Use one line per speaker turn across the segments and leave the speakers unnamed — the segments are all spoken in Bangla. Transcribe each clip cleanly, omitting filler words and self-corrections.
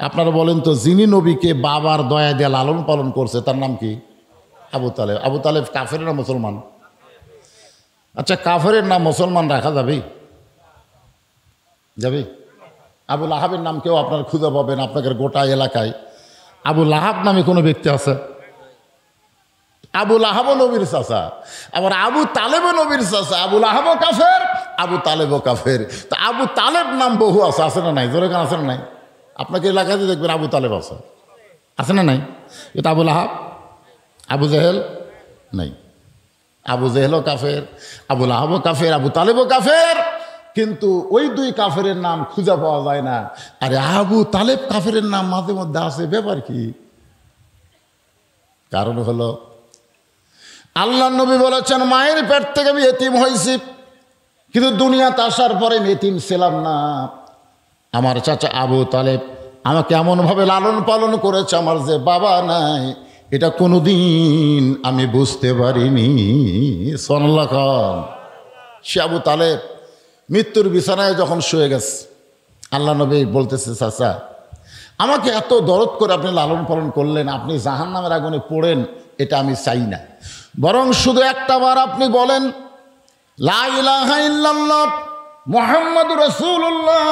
আপনারা বলেন তো, যিনি নবীকে বাবার দয়া দিয়ে লালন পালন করছে তার নাম কি? আবু তালেব। আবু তালেব কাফের না মুসলমান? আচ্ছা, কাফেরের নাম মুসলমান রাখা যাবে? যাবে? আবু লাহাবের নাম কেউ আপনার খুঁজে পাবেন আপনাদের গোটা এলাকায়? আবু লাহাব নামে কোনো ব্যক্তি আছে? আবু লাহাবও নবীর চাচা, আবার আবু তালেবও নবীর চাচা। আবু লাহাবও কাফের, আবু তালেবও কাফের। তা আবু তালেব নাম বহু আছে, আছে না নাই? জোরে গান আছে না নাই? আপনাকে এলাকাতে দেখবেন আবু তালেব আছে, আছে না নাই? এটা আবু লাহাব, আবু জেহেল নাই। আবু জেহেলও কাফের, আবু লাহাবও কাফের, আবু তালেবও কাফের। কিন্তু ওই দুই কাফের নাম খুঁজে পাওয়া যায় না। আরে আবু তালেব কাফের নাম মাঝে মধ্যে আছে, ব্যাপার কি? কারণ হলো আল্লাহ নবী বলেছেন, মায়ের পেট থেকে আমি এতিম হয়েছি, কিন্তু দুনিয়াতে আসার পরে আমি এতিম ছিলাম না। আমার চাচা আবু তালেব আমাকে এমনভাবে লালন পালন করেছে, আমার যে বাবা নাই এটা কোনোদিন আমি বুঝতে পারিনি। সুবহানাল্লাহ। সে আবু তালেব মৃত্যুর বিছানায় যখন শুয়ে গেছে, আল্লাহ নবী বলতেছে, চাচা আমাকে এত দরদ করে আপনি লালন পালন করলেন, আপনি জাহান্নামের আগুনে পড়েন এটা আমি চাই না, বরং শুধু একটা বার আপনি বলেন লা ইলাহা ইল্লাল্লাহ মুহাম্মাদুর রাসূলুল্লাহ,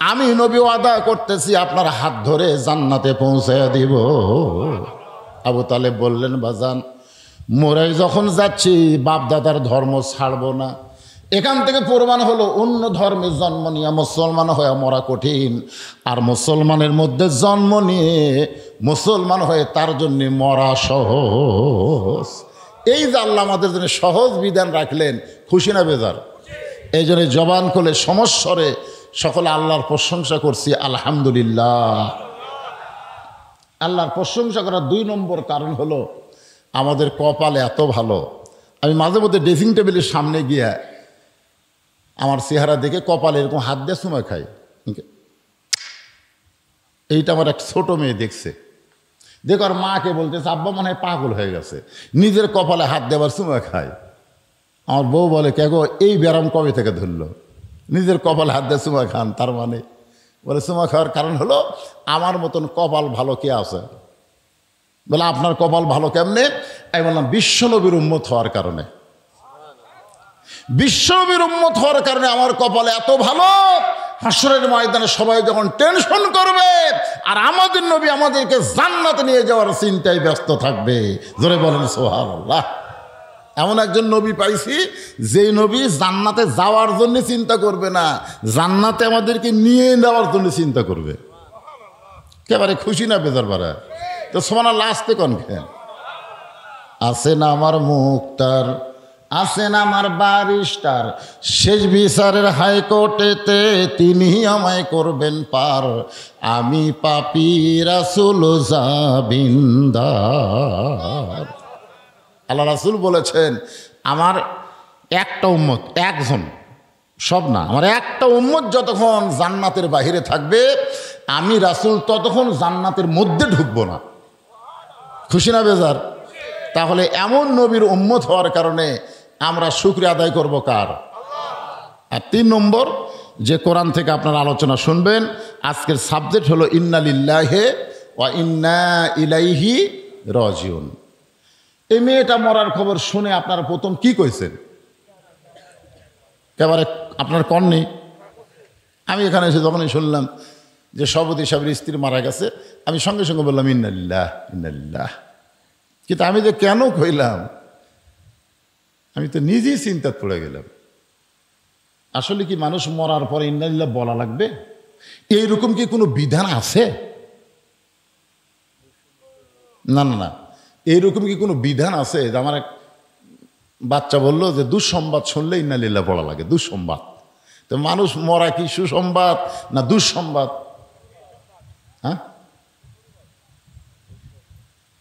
আমি নবী ওয়াদা করতেছি আপনার হাত ধরে জান্নাতে পৌঁছায় দিব। আবু তালেব বললেন, বাজান মোরাই যখন যাচ্ছি বাপ দাদার ধর্ম ছাড়বো না। এখান থেকে প্রমাণ হলো অন্য ধর্মে জন্ম নিয়ে মুসলমান হয়ে মরা কঠিন, আর মুসলমানের মধ্যে জন্ম নিয়ে মুসলমান হয়ে তার জন্য মরা সহজ। এই যে আল্লাহ আমাদের জন্য সহজ বিধান রাখলেন, খুশি না বেজার? এই জন্য জবান খুলে সমস্বরে সকলে আল্লাহর প্রশংসা করছি, আলহামদুলিল্লাহ। আল্লাহর প্রশংসা করার 2 নম্বর কারণ হলো আমাদের কপাল এত ভালো। আমি মাঝে মধ্যে ড্রেসিং টেবিলের সামনে গিয়ে আমার চেহারা দেখে কপালে এরকম হাত দিয়ে চুমা খাই। এইটা আমার এক ছোট মেয়ে দেখছে, দেখো আর মাকে বলতেছে, আব্বা মনে হয় পাগল হয়ে গেছে, নিজের কপালে হাত দেওয়ার চুমা খায়। আমার বউ বলে, কে গো এই ব্যারাম কবে থেকে ধরলো, নিজের কপালে হাত দিয়ে চুমা খান? তার মানে বলে চুমা খাওয়ার কারণ হলো আমার মতন কপাল ভালো কে আছে? বলে আপনার কপাল ভালো কেমনে? আমি বললাম বিশ্বনবীর উম্মত হওয়ার কারণে। বিশ্বনবীর উম্মত হওয়ার কারণে আমার কপাল এত ভালো, হাসরের ময়দানে সবাই যখন টেনশন করবে আর আমাদের নবী আমাদেরকে জান্নাতে নিয়ে যাওয়ার চিন্তায় ব্যস্ত থাকবে। জোরে বলেন সুবহানাল্লাহ। এমন একজন নবী পাইছি যেই নবী জান্নাতে যাওয়ার জন্য চিন্তা করবে না, জান্নাতে আমাদেরকে নিয়ে যাওয়ার জন্য চিন্তা করবে। একেবারে খুশি না বেজার বাড়া? তো সুবহানাল্লাহ আসতে কোন খেন? আছেন আমার মুক্তার, আছেন আমার বারিস্টার, শেষ বিচারের হাইকোর্টেতে তিনি আমায় করবেন পার, আমি পাপী রাসূল জাবিন্দার। আল্লাহ রাসূল বলেছেন, আমার একটা উম্মত, একজন, সব না, আমার একটা উম্মত যতক্ষণ জান্নাতের বাহিরে থাকবে আমি রাসূল ততক্ষণ জান্নাতের মধ্যে ঢুকবো না। খুশি না বেজার? তাহলে এমন নবীর উম্মত হওয়ার কারণে আমরা শুকরিয়া আদায় করব কার? আর 3 নম্বর যে কোরআন থেকে আপনারা আলোচনা শুনবেন, আজকের সাবজেক্ট হলো ইন্না লিল্লাহি ওয়া ইন্না ইলাইহি রাজিউন। এই মেয়েটা মরার খবর শুনে আপনারা প্রথম কি কইছেন? একেবারে আপনার কননি? আমি এখানে এসে যখনই শুনলাম যে সভাপতি সাহেবের স্ত্রী মারা গেছে, আমি সঙ্গে সঙ্গে বললাম ইন্না লিল্লাহ ইন্না লিল্লাহ। কিন্তু আমি যে কেন কইলাম, আমি তো নিজেই চিন্তা পড়ে গেলাম। আসলে কি মানুষ মরার পরে ইন্না লিল্লাহ বলা লাগবে? এইরকম কি কোনো বিধান আছে? না না না, এইরকম কি কোনো বিধান আছে? যে আমার এক বাচ্চা বললো যে দুঃসংবাদ শুনলে ইন্না লিল্লাহ বলা লাগে। দুঃসংবাদ, তো মানুষ মরা কি সুসংবাদ না দুঃসংবাদ? হ্যাঁ,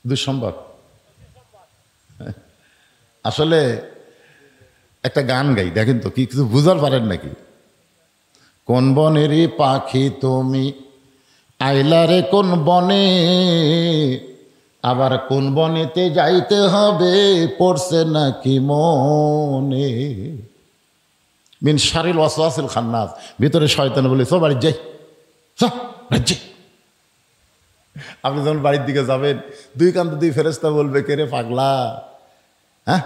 দুঃসংবাদ। আসলে একটা গান গাই, দেখেন তো কি কিছু বুঝার পারেন নাকি? কোন বনেরই পাখি তুমি আইলা রে কোন বনে, আবার কোন বনেতে যাইতে হবে পড়ছে নাকি মনে। মিন শারিল ওয়াসওয়াসিল খান্নাস, ভিতরে শয়তান বলে চল বাড়ি যাই, চল বাড়ি যাই। আপনি যখন বাড়ির দিকে যাবেন, দুই কান্ত দুই ফেরেশতা বলবে, কে রে পাগলা, হ্যাঁ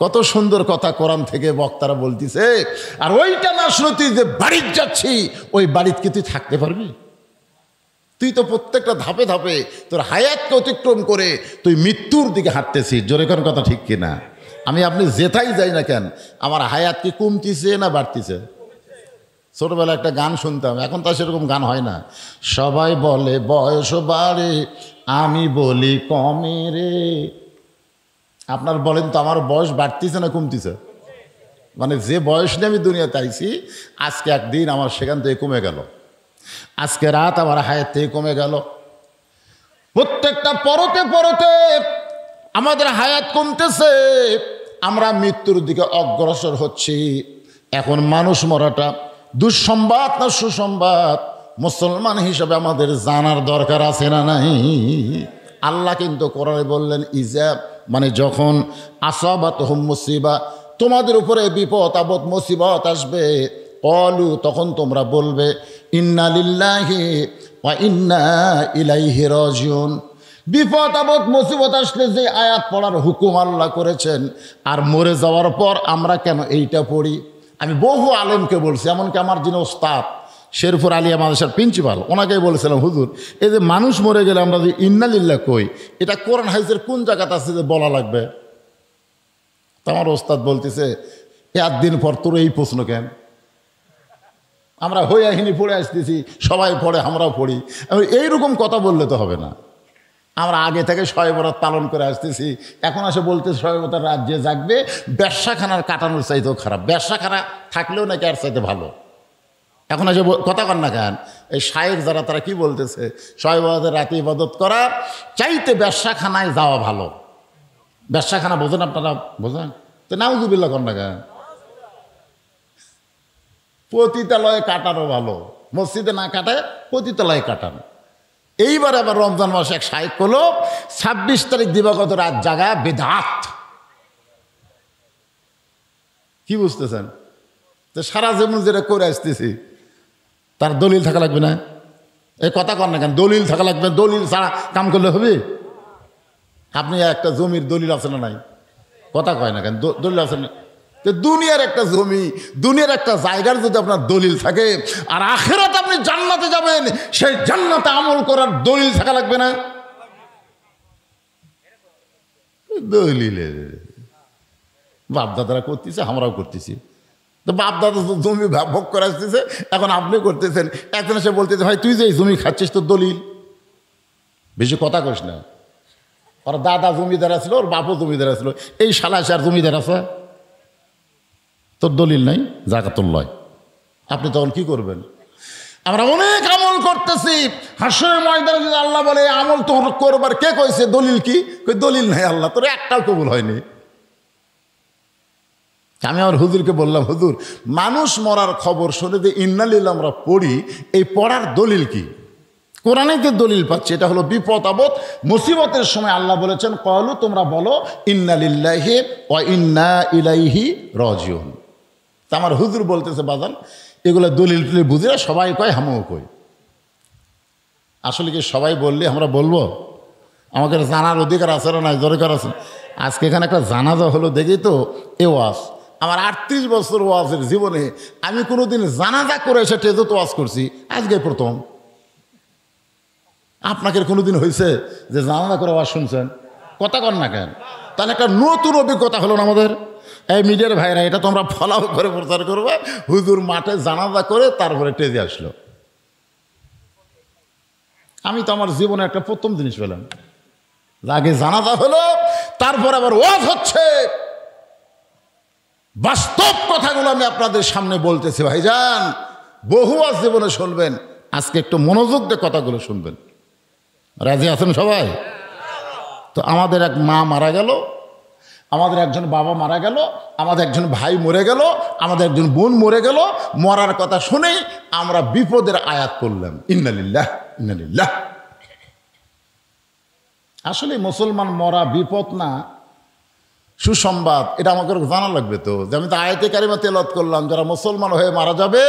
কত সুন্দর কথা কোরআন থেকে বক্তারা বলতেছে, আর ওইটা না শুনে তুই যে বাড়িতে যাচ্ছি, ওই বাড়িতে কি তুই থাকতে পারবি? তুই তো প্রত্যেকটা ধাপে ধাপে তোর হায়াতকে অতিক্রম করে তুই মৃত্যুর দিকে হাঁটতেছিস। জোরে কোন কথা ঠিক কিনা? আমি আপনি যেথাই যাই না কেন, আমার হায়াত কি কমতিছে না বাড়তিছে? ছোটবেলা একটা গান শুনতাম, এখন তো সেরকম গান হয় না। সবাই বলে বয়স বাড়ে, আমি বলি কমে রে। আপনার বলেন তো আমার বয়স বাড়তিছে না কমতিছে? মানে যে বয়স নিয়ে আমি দুনিয়াতে আইছি, আজকে একদিন আমার সেখান থেকে কমে গেল, আজকে রাত আমার হায়াত থেকে কমে গেল। প্রত্যেকটা পরতে পরতে আমাদের হায়াত কমতেছে, আমরা মৃত্যুর দিকে অগ্রসর হচ্ছি। এখন মানুষ মরাটা দুঃসংবাদ না সুসংবাদ, মুসলমান হিসাবে আমাদের জানার দরকার আছে না নাই? আল্লাহ কিন্তু কোরআনে বললেন, ইজা মানে যখন আসাবাতহুম মুসিবা, তোমাদের উপরে বিপদ আপদ মুসিবত আসবে, ক্বালু তখন তোমরা বলবে, ইন্না লিল্লাহি ওয়া ইন্না ইলাইহি রাজিউন। বিপদ আপদ মুসিবত আসলে যে আয়াত পড়ার হুকুম আল্লাহ করেছেন, আর মরে যাওয়ার পর আমরা কেন এইটা পড়ি? আমি বহু আলেমকে বলছি, এমনকি আমার যিনি ওস্তাদ শেরপুর আলিয়া মাদ্রাসার প্রিন্সিপাল, ওনাকেই বলেছিলাম, হুজুর এই যে মানুষ মরে গেলে আমরা যে ইন্না লিল্লাহ কই, এটা কোরআন হাদিসের কোন জায়গাতে আছে যে বলা লাগবে? তো আমার ওস্তাদ বলতেছে, একদিন পর তোর এই প্রশ্ন কেন? আমরা হইয়াহিনী পড়ে আসতেছি, সবাই পড়ে, আমরাও পড়ি, এইরকম কথা বললে তো হবে না। আমরা আগে থেকে শবে বরাত পালন করে আসতেছি, এখন আসে বলতে শবে বরাতের রাত যে জাগবে, ব্যবসাখানার কাটানোর চাইতেও খারাপ, ব্যবসাখানা থাকলেও নাকি আর চাইতে ভালো। এখন আসে কথা কন না কেন? এই শায়েখ যারা, তারা কি বলতেছে, শবে বরাতের রাতে ইবাদত করা চাইতে ব্যবসাখানায় যাওয়া ভালো। ব্যবসাখানা বোঝেন আপনারা? বোঝেন তো? নাউজুবিল্লাহ কন না কেন? পতিতালয়ে কাটানো ভালো, মসজিদে না কাটায় পতিতালয়ে কাটানো। এইবার আবার রমজান মাসে এক শায়েখ হলো 26 তারিখ দিবাগত রাত জাগা বেদাত। কি বুঝতেছেন? তো সারা জীবন যেটা করে আসতেছি, তার দলিল থাকা লাগবে না? এই কথা কর না কেন? দলিল থাকা লাগবে, দলিল ছাড়া কাম করলে হবে? আপনি একটা জমির দলিল আছে না নাই? কথা কয় না কেন? দলিল আছে না? দুনিয়ার একটা জমি, দুনিয়ার একটা জায়গার যদি আপনার দলিল থাকে, আর আখিরাতে আপনি জান্নাতে যাবেন, সেই জান্নাতে আমল করার দলিল থাকা লাগবে না? দলিলের বাপদাদারা করতেছে, আমরাও করতেছি। তো বাপদাদা জমি ভোগ করে আসতেছে, এখন আপনি করতেছেন। একজন এসে বলতেছে, ভাই তুই যে এই জমি খাচ্ছিস তোর দলিল? বেশি কথা কইস না। ওর দাদা জমিদার আসলো, ওর বাপও জমিদার আসলো, এই শালা আর জমিদার আছে, তোর দলিল নাই, জাকাতুল লয়। আপনি তখন কি করবেন? আমরা অনেক আমল করতেছি, হাসরের ময়দানে যদি আল্লাহ বলে আমল তোর করবার কে কইছে, দলিল কি? দলিল নাই আল্লাহ, তোর একটাও কবুল হয়নি। আমি আমার হুজুরকে বললাম, হুজুর মানুষ মরার খবর শুনে যে ইন্না লিল্লাহ আমরা পড়ি, এই পড়ার দলিল কি? কোরআনে যে দলিল পাচ্ছি, এটা হলো বিপদ আপদ মুসিবতের সময় আল্লাহ বলেছেন, ক্বালু তোমরা বলো ইন্না লিল্লাহি ওয়া ইন্না ইলাইহি রাজিউন। তা আমার হুজুর বলতেছে, বাজান এগুলো দলিল টলিল বুঝি না, সবাই কয় আমিও কই। আসলে কি সবাই বললে আমরা বলবো? আমাকে জানার অধিকার আছে না নাই? দরকার আছে। আজকে এখানে একটা জানাজা হলো দেখি তো, এ ওয়াজ আমার 38 বছর ওয়াজের জীবনে আমি কোনোদিন জানাজা করে এসে টেজত ওয়াজ করছি, আজকে প্রথম। আপনাকে কোনোদিন হয়েছে যে জানাজা করে ওয়াজ শুনছেন? কথা কন না কেন? তাহলে একটা নতুন অভিজ্ঞতা হলো না আমাদের। এই মিডিয়ার ভাইরা, এটা তোমরা ফলাও করে প্রচার করবে, হুজুর মাঠে জানাজা করে তারপরে টেজে আসলো। আমি তো আমার জীবনে একটা প্রথম জিনিস পেলাম, আগে জানাজা হলো, তারপর আবার ওয়াজ হচ্ছে। বাস্তব কথাগুলো আমি আপনাদের সামনে বলতেছি ভাইজান, বহু ওয়াজ জীবনে শুনবেন, আজকে একটু মনোযোগ দিয়ে কথাগুলো শুনবেন। রাজি আছেন সবাই? তো আমাদের এক মা মারা গেল, আমাদের একজন বাবা মারা গেল, আমাদের একজন ভাই মরে গেল, আমাদের একজন বোন মরে গেল। মরার কথা শুনেই আমরা বিপদের আয়াত করলাম, ইন্না লিল্লাহ ইন্না লিল্লাহ। আসলে মুসলমান মরা বিপদ না, সুসংবাদ। এটা আমাকে জানা লাগবে তো, যে আমি তো আয়াতে কারিমা তেলাওয়াত করলাম, যারা মুসলমান হয়ে মারা যাবে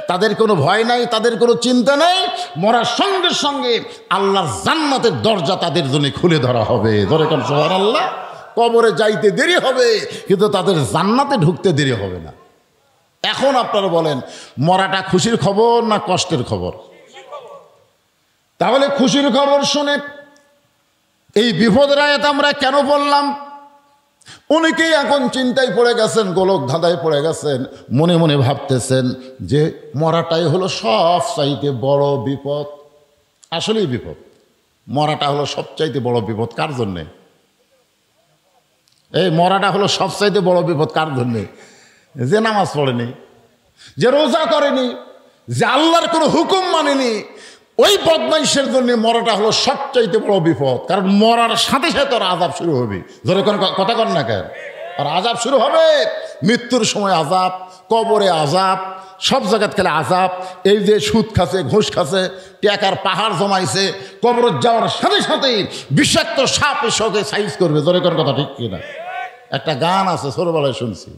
তাদের কোনো ভয় নাই, তাদের কোনো চিন্তা নেই। মরার সঙ্গে সঙ্গে আল্লাহর জান্নাতের দরজা তাদের জন্য খুলে ধরা হবে। ধরে কোন সুবহানাল্লাহ। কবরে যাইতে দেরি হবে কিন্তু তাদের জান্নাতে ঢুকতে দেরি হবে না। এখন আপনারা বলেন মরাটা খুশির খবর না কষ্টের খবর? তাহলে খুশির খবর শুনে এই বিপদের আয়াত আমরা কেন বললাম? অনেকেই এখন চিন্তায় পড়ে গেছেন, গোলক ধাঁধায় পড়ে গেছেন, মনে মনে ভাবতেছেন যে মরাটাই হলো সব চাইতে বড় বিপদ। আসলেই বিপদ, মরাটা হলো সবচাইতে বড় বিপদ। কার জন্যে? এই মরাটা হলো সবচাইতে বড় বিপদ কার জন্যে? যে নামাজ পড়েনি, যে রোজা করেনি, যে আল্লাহর কোনো হুকুম মানেনি, ওই বদমাইশের জন্য মরাটা হলো সবচাইতে বড় বিপদ। কারণ মরার সাথে সাথে ওর আযাব শুরু হবে। ধরে কোন কথা কর না কেন? আর আযাব শুরু হবে, মৃত্যুর সময় আযাব, কবরে আযাব, সব জায়গাত খেলে আযাব। এই যে সুদ খাচ্ছে, ঘুষ খাচ্ছে, টাকার পাহাড় জমাইছে, কবর যাওয়ার সাথে সাথেই বিষাক্ত সাপ এসে সাইজ করবে। ধরে কোন কথা ঠিক কিনা? একটা গান আছে, ছোটবেলায় শুনছি,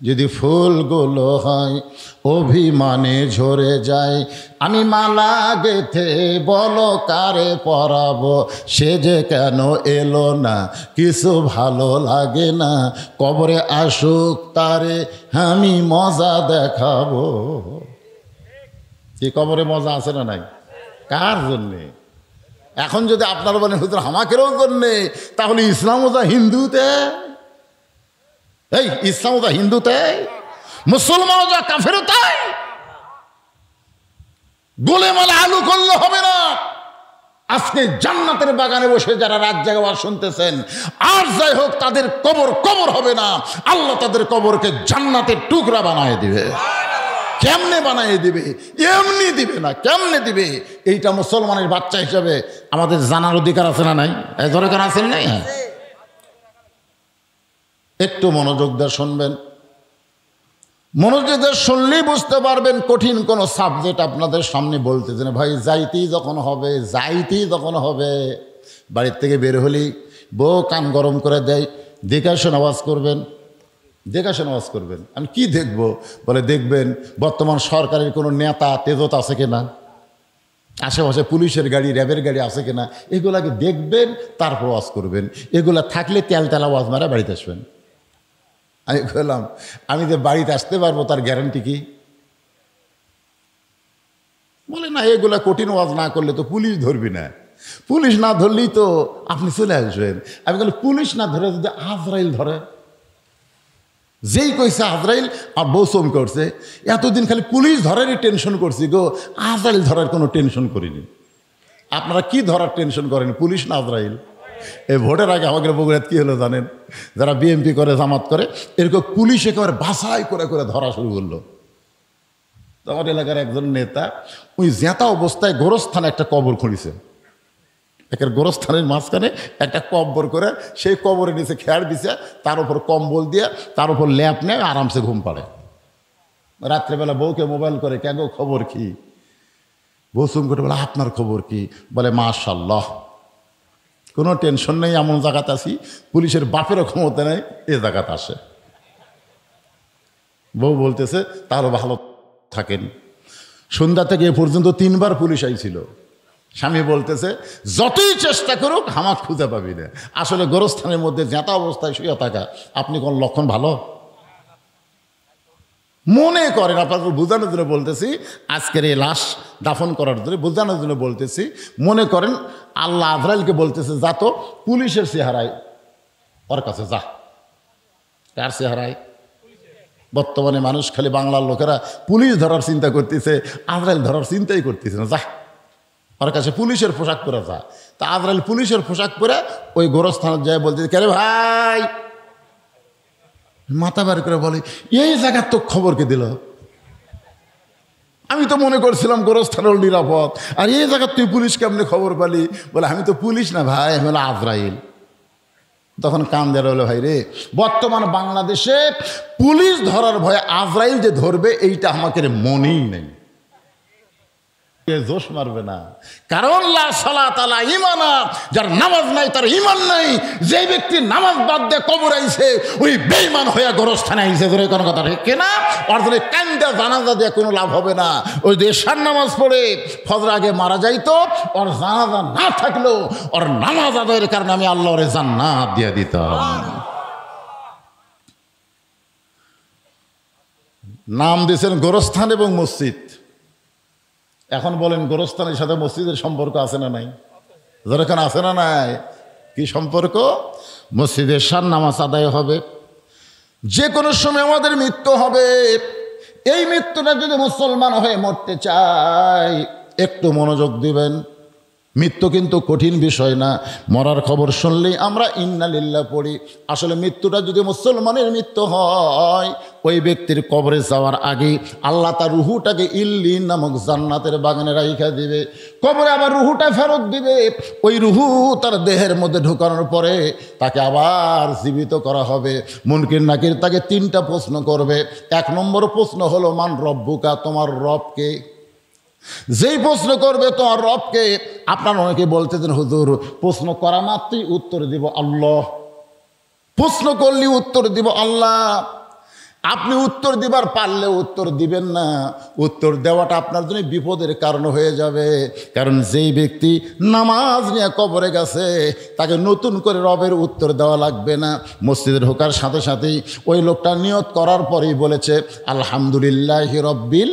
যদি ফুলগুলো হয় অভিমানে ঝরে যায়, আমি মালা গেথে বলো কারে পরাবো, সে যে কেন এলো না, কিছু ভালো লাগে না, কবরে আসুক তারে আমি মজা দেখাবো। কি কবরে মজা আছে না নাই? কার জন্যে? এখন যদি আপনারা বলেন হুজুর আমাকেরও জন্যে, তাহলে ইসলামও যা হিন্দুতে, এই ইসলামও যা হিন্দুতে, মুসলমানও যা কাফেরও তাই। গোলেমালে আলু করলে হবে না। আজকে জান্নাতের বাগানে বসে যারা রাত জাগা শুনতেছেন, আর যাই হোক তাদের কবর কবর হবে না। আল্লাহ তাদের কবরকে জান্নাতের টুকরা বানায় দিবে। কেমনে বানায় দিবে? এমনি দিবে না, কেমনে দিবে? এইটা মুসলমানের বাচ্চা হিসাবে আমাদের জানার অধিকার আছে না নাই? দরকার আছে নাই? হ্যাঁ, একটু মনোযোগ দিয়ে শুনবেন। মনোযোগ দিয়ে শুনলেই বুঝতে পারবেন কঠিন কোনো সাবজেক্ট আপনাদের সামনে বলতেছে না। ভাই যাইতেই যখন হবে, বাড়ির থেকে বের হলেই বউ কান গরম করে দেয়, দেখাশোন আওয়াজ করবেন। আমি কি দেখব? বলে দেখবেন বর্তমান সরকারের কোনো নেতা তেজত আছে কিনা, আশেপাশে পুলিশের গাড়ি, র্যাবের গাড়ি আছে কিনা, এগুলাকে দেখবেন, তারপর ওয়াজ করবেন। এগুলা থাকলে তেলতেলা ওয়াজ মারা বাড়িতে আসবেন। আমি বললাম আমি যে বাড়িতে আসতে পারবো তার গ্যারান্টি কি? বলে না, এগুলা কঠিন ওয়াজ না করলে তো পুলিশ ধরবি না, পুলিশ না ধরলেই তো আপনি চলে আসবেন। আমি বলি পুলিশ না ধরে যদি আজরাইল ধরে, যেই কইছে আজরাইল, আর বউ চমকে করছে, এতদিন খালি পুলিশ ধরারই টেনশন করছি গো, আজরাইল ধরার কোনো টেনশন করিনি। আপনারা কি ধরার টেনশন করেন, পুলিশ না আজরাইল? এই ভোটের আগে আমাদের বগুড়াত কি হলো জানেন? যারা বিএনপি করে, জামাত করে, এরকম পুলিশ একেবারে বাছাই করে করে ধরা শুরু করলো। তো আমার এলাকার একজন নেতা ওই জেতা অবস্থায় গোরস্থানে একটা কবর খুঁড়িছে। একের গোরস্থানের মাঝখানে একটা কবর করে, সেই কবরের নিচে খেয়ার দিছে, তার উপর কম্বল দিয়ে, তার উপর ল্যাপ নেয়, আরামসে ঘুম পাড়ে। রাত্রেবেলা বউকে মোবাইল করে, কেন খবর কি? বউ চুম করে বলে আপনার খবর কি? বলে মাশাআল্লাহ, কোনো টেনশন নেই, এমন জায়গাতে আছি পুলিশের বাপেরও ক্ষমতা নেই, এ জায়গাতে আসে। বউ বলতেছে তাহলে ভালো থাকেন। সন্ধ্যা থেকে এ পর্যন্ত 3 বার পুলিশ আইছিল। স্বামী বলতেছে যতই চেষ্টা করুক হামাক খুঁজে পাবি না। আসলে গোরস্থানের মধ্যে জেতা অবস্থায় শুয়ে থাকা আপনি কোন লক্ষণ ভালো মনে করেন? আপনাকে বোঝানোর জন্য বলতেছি, আজকের এই লাশ দাফন করার জন্য বোঝানোর জন্য বলতেছি। মনে করেন আল্লাহ আজরাইলকে বলতেছে যা তো পুলিশের চেহারায় ওর কাছে যা। কার চেহারায়? বর্তমানে মানুষ খালি বাংলার লোকেরা পুলিশ ধরার চিন্তা করতেছে, আজরাইল ধরার চিন্তাই করতেছে না। যা ওর কাছে পুলিশের পোশাক পরে যা। তা আজরাইল পুলিশের পোশাক পরে ওই গোরস্থানে যায় বলতেছে, কে রে ভাই? মাথা বার করে বলে এই জায়গার তো খবর কে দিল? আমি তো মনে করছিলাম গোরস্থান নিরাপদ, আর এই জায়গার তুই পুলিশ কেমনে খবর পালি? বলে আমি তো পুলিশ না ভাই, আমি হলো আজরাইল। তখন কান দেওয়া হলো, ভাই রে, বর্তমান বাংলাদেশে পুলিশ ধরার ভয়ে আজরাইল যে ধরবে এইটা আমাকে মনেই নেই। জোশ মারবে না, কারণ লা সালাত আলা ঈমানা, যার নামাজ নাই তার ঈমান নাই। যে ব্যক্তি নামাজ বাদ দিয়ে কবর আইছে ওই বেঈমান হয়ে গোরস্থানে আইছে। ধরে কোনো কথা ঠিক না? ওর জন্য কান্দা জানাজা দিয়ে কোনো লাভ হবে না। ওই যে এশার নামাজ পড়ে ফজর আগে মারা যাইতো, ওর জানাজা না থাকলেও ওর নামাজ আদায়ের কারণে আমি আল্লাহর জান্নাত দিয়ে দিতাম। নাম দিয়েছেন গোরস্থান এবং মসজিদ। এখন বলেন গোরস্থানের সাথে মসজিদের সম্পর্ক আছে না নাই? যেখানে আছে না নাই? কি সম্পর্ক? মসজিদের শান নামাজ আদায় হবে। যে কোনো সময় আমাদের মৃত্যু হবে। এই মৃত্যুটা যদি মুসলমান হয়ে মরতে চায় একটু মনোযোগ দিবেন। মৃত্যু কিন্তু কঠিন বিষয় না। মরার খবর শুনলেই আমরা ইন্না লিল্লাহ পড়ি। আসলে মৃত্যুটা যদি মুসলমানের মৃত্যু হয়, ওই ব্যক্তির কবরে যাওয়ার আগে আল্লাহ তার রুহুটাকে ইল্লিন নামক জান্নাতের বাগানে রাইখা দিবে। কবরে আবার রুহুটা ফেরত দিবে। ওই রুহু তার দেহের মধ্যে ঢুকানোর পরে তাকে আবার জীবিত করা হবে। মুনকির নাকির তাকে 3টা প্রশ্ন করবে। 1 নম্বর প্রশ্ন হলো মান রব্বুকা, তোমার রবকে। যেই প্রশ্ন করবে তোমার রবকে, আপনার অনেকে বলতেছেন হুজুর প্রশ্ন করা মাত্রই উত্তর দিব আল্লাহ, প্রশ্ন করলে উত্তর দিব আল্লাহ। আপনি উত্তর দিবার পারলে উত্তর দিবেন না। উত্তর দেওয়াটা আপনার জন্য বিপদের কারণ হয়ে যাবে। কারণ যেই ব্যক্তি নামাজ নিয়ে কবরে গেছে তাকে নতুন করে রবের উত্তর দেওয়া লাগবে না। মসজিদে ঢোকার সাথে সাথেই ওই লোকটা নিয়ত করার পরেই বলেছে আলহামদুলিল্লাহি রব্বিল।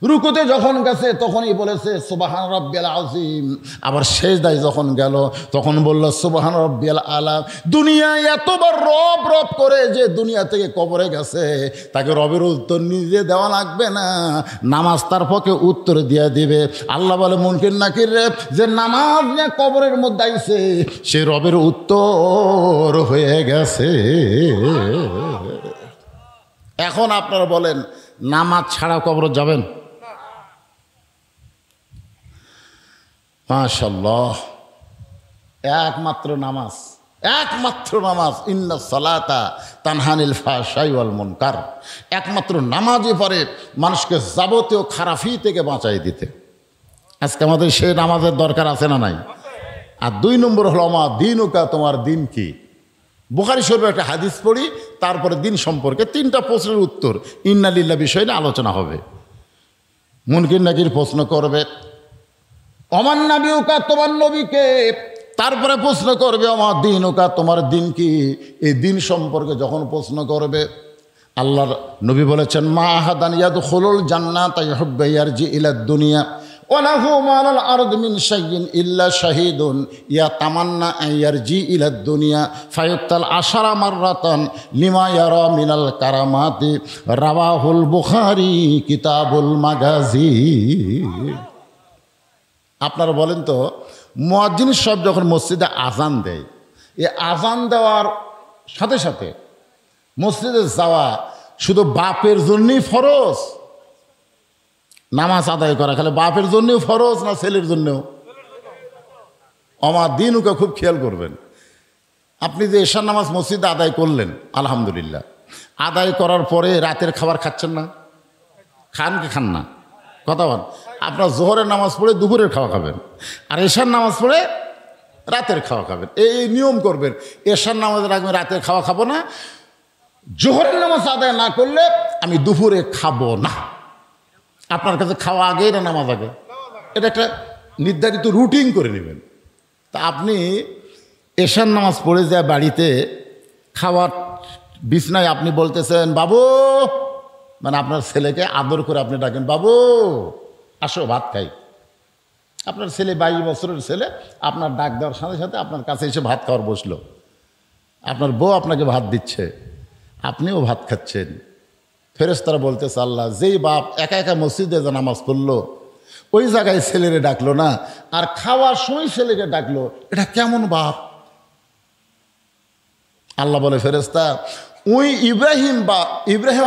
রুকুতে যখন গেছে তখনই বলেছে সুবহান রাব্বিয়াল আযীম। আবার সেজদায় যখন গেল তখন বলল সুবহান রাব্বিয়াল আলা। দুনিয়ায় এতবার রব রব করে যে দুনিয়া থেকে কবরে গেছে তাকে রবের উত্তর নিজে দেওয়া লাগবে না, নামাজ তার পক্ষে উত্তর দিয়ে দিবে। আল্লাহ বলে মুনকির নাকির রে, যে নামাজ নিয়ে কবরের মধ্যে আইছে সে রবের উত্তর হয়ে গেছে। এখন আপনারা বলেন নামাজ ছাড়া কবর যাবেন? মাশাআল্লাহ, একমাত্র নামাজ, একমাত্র নামাজ। ইন্না সালাতা তানহানিল ফাহশাই ওয়াল মুনকার। একমাত্র নামাজই পারে মানুষকে যাবতীয় খারাপি থেকে বাঁচাই দিতে। আজকে আমাদের সেই নামাজের দরকার আছে না নাই? আর 2 নম্বর হলো আমা দিনুকা, তোমার দিন কি। বুখারী শরীফে একটা হাদিস পড়ি, তারপরে দিন সম্পর্কে 3টা প্রশ্নের উত্তর ইন্না লিল্লাহ বিষয় নিয়ে আলোচনা হবে। মুনকির নাকির প্রশ্ন করবে অমান নাবিউকা, তোমার নবীকে। তারপরে প্রশ্ন করবে আমার দিনুকা, তোমার দিন কি। এই দিন সম্পর্কে যখন প্রশ্ন করবে, আল্লাহর নবী বলেছেন মা আহাদান ইয়াদখুলুল জান্নাতা ইউহিব্বু ইয়ারজি ইলাদ দুনিয়া ওয়া লাহু মালাল আরদি মিন শাইইন ইল্লা শাহীদুন ইয়াতামান্না আন ইয়ারজি ইলাদ দুনিয়া ফায়ুক্তাল আশারা মাররাতান লিমা ইয়ারা মিনাল কারামাতি। রাওয়াহুল বুখারী কিতাবুল মাগাজি। আপনারা বলেন তো, মুয়াজ্জিন সব যখন মসজিদে আজান দেয়, এই আজান দেওয়ার সাথে সাথে মসজিদে যাওয়া শুধু বাপের জন্যই ফরজ? নামাজ আদায় করা খালি বাপের জন্যও ফরজ না ছেলের জন্যও? আমার দিনুকে খুব খেয়াল করবেন। আপনি যে এশার নামাজ মসজিদে আদায় করলেন আলহামদুলিল্লাহ, আদায় করার পরে রাতের খাবার খাচ্ছেন না? খান কি খান না? কথা বল। আপনার জোহরের নামাজ পড়ে দুপুরের খাওয়া খাবেন, আর এশার নামাজ পড়ে রাতের খাওয়া খাবেন। এই নিয়ম করবেন। এশার নামাজের আগে রাতের খাওয়া খাবো না, জোহরের নামাজ আদায় না করলে আমি দুপুরে খাবো না। আপনার কাছে খাওয়া আগে না নামাজ আগে? এটা একটা নির্ধারিত রুটিন করে নেবেন। তা আপনি এশার নামাজ পড়ে যায় বাড়িতে খাওয়ার বিছনায় আপনি বলতেছেন বাবু, মানে আপনার ছেলেকে আদর করে আপনি ডাকেন বাবু আসো ভাত খাই। আপনার ছেলে 22 বছরের ছেলে, আপনার ডাক দেওয়ার সাথে সাথে আপনার কাছে এসে ভাত খাওয়ার বসলো। আপনার বউ আপনাকে ভাত দিচ্ছে, আপনিও ভাত খাচ্ছেন। ফেরেশতারা বলতেছে আল্লাহ, যেই বাপ একা একা মসজিদে যে নামাজ পড়লো ওই জায়গায় ছেলেরে ডাকলো না, আর খাওয়ার সময় ছেলেকে ডাকলো, এটা কেমন বাপ? আল্লাহ বলে ফেরেশতা, ওই ইব্রাহিম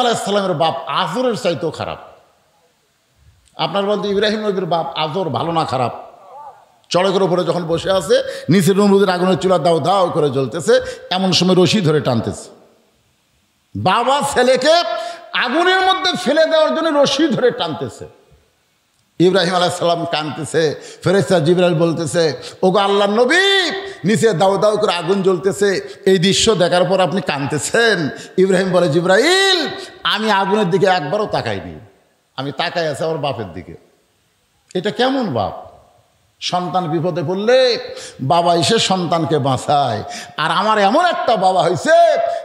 আলাইহিস সালামের বাপ আজরের চাইতেও খারাপ। আপনার বলতে ইব্রাহিম নবীর বাপ আজর ভালো না খারাপ? চড়কের উপরে যখন বসে আছে, নিচের নমরুদের আগুনের চুলা দাও দাও করে জ্বলতেছে, এমন সময় রশি ধরে টানতেছে। বাবা ছেলেকে আগুনের মধ্যে ফেলে দেওয়ার জন্য রশি ধরে টানতেছে। ইব্রাহিম আলাইহিস সালাম কাঁদতেছে, ফেরেশতা জিবরাইল বলতেছে, ওগো আল্লাহর নবী, নিচে দাউ দাউ করে আগুন জ্বলতেছে, এই দৃশ্য দেখার পর আপনি কাঁদতেছেন। ইব্রাহিম বলে, জিবরাইল, আমি আগুনের দিকে একবারও তাকাইনি, আমি তাকাই আছি আমার বাপের দিকে। এটা কেমন বাপ? সন্তান বিপদে পড়লে বাবা এসে সন্তানকে বাঁচায়, আর আমার এমন একটা বাবা হয়েছে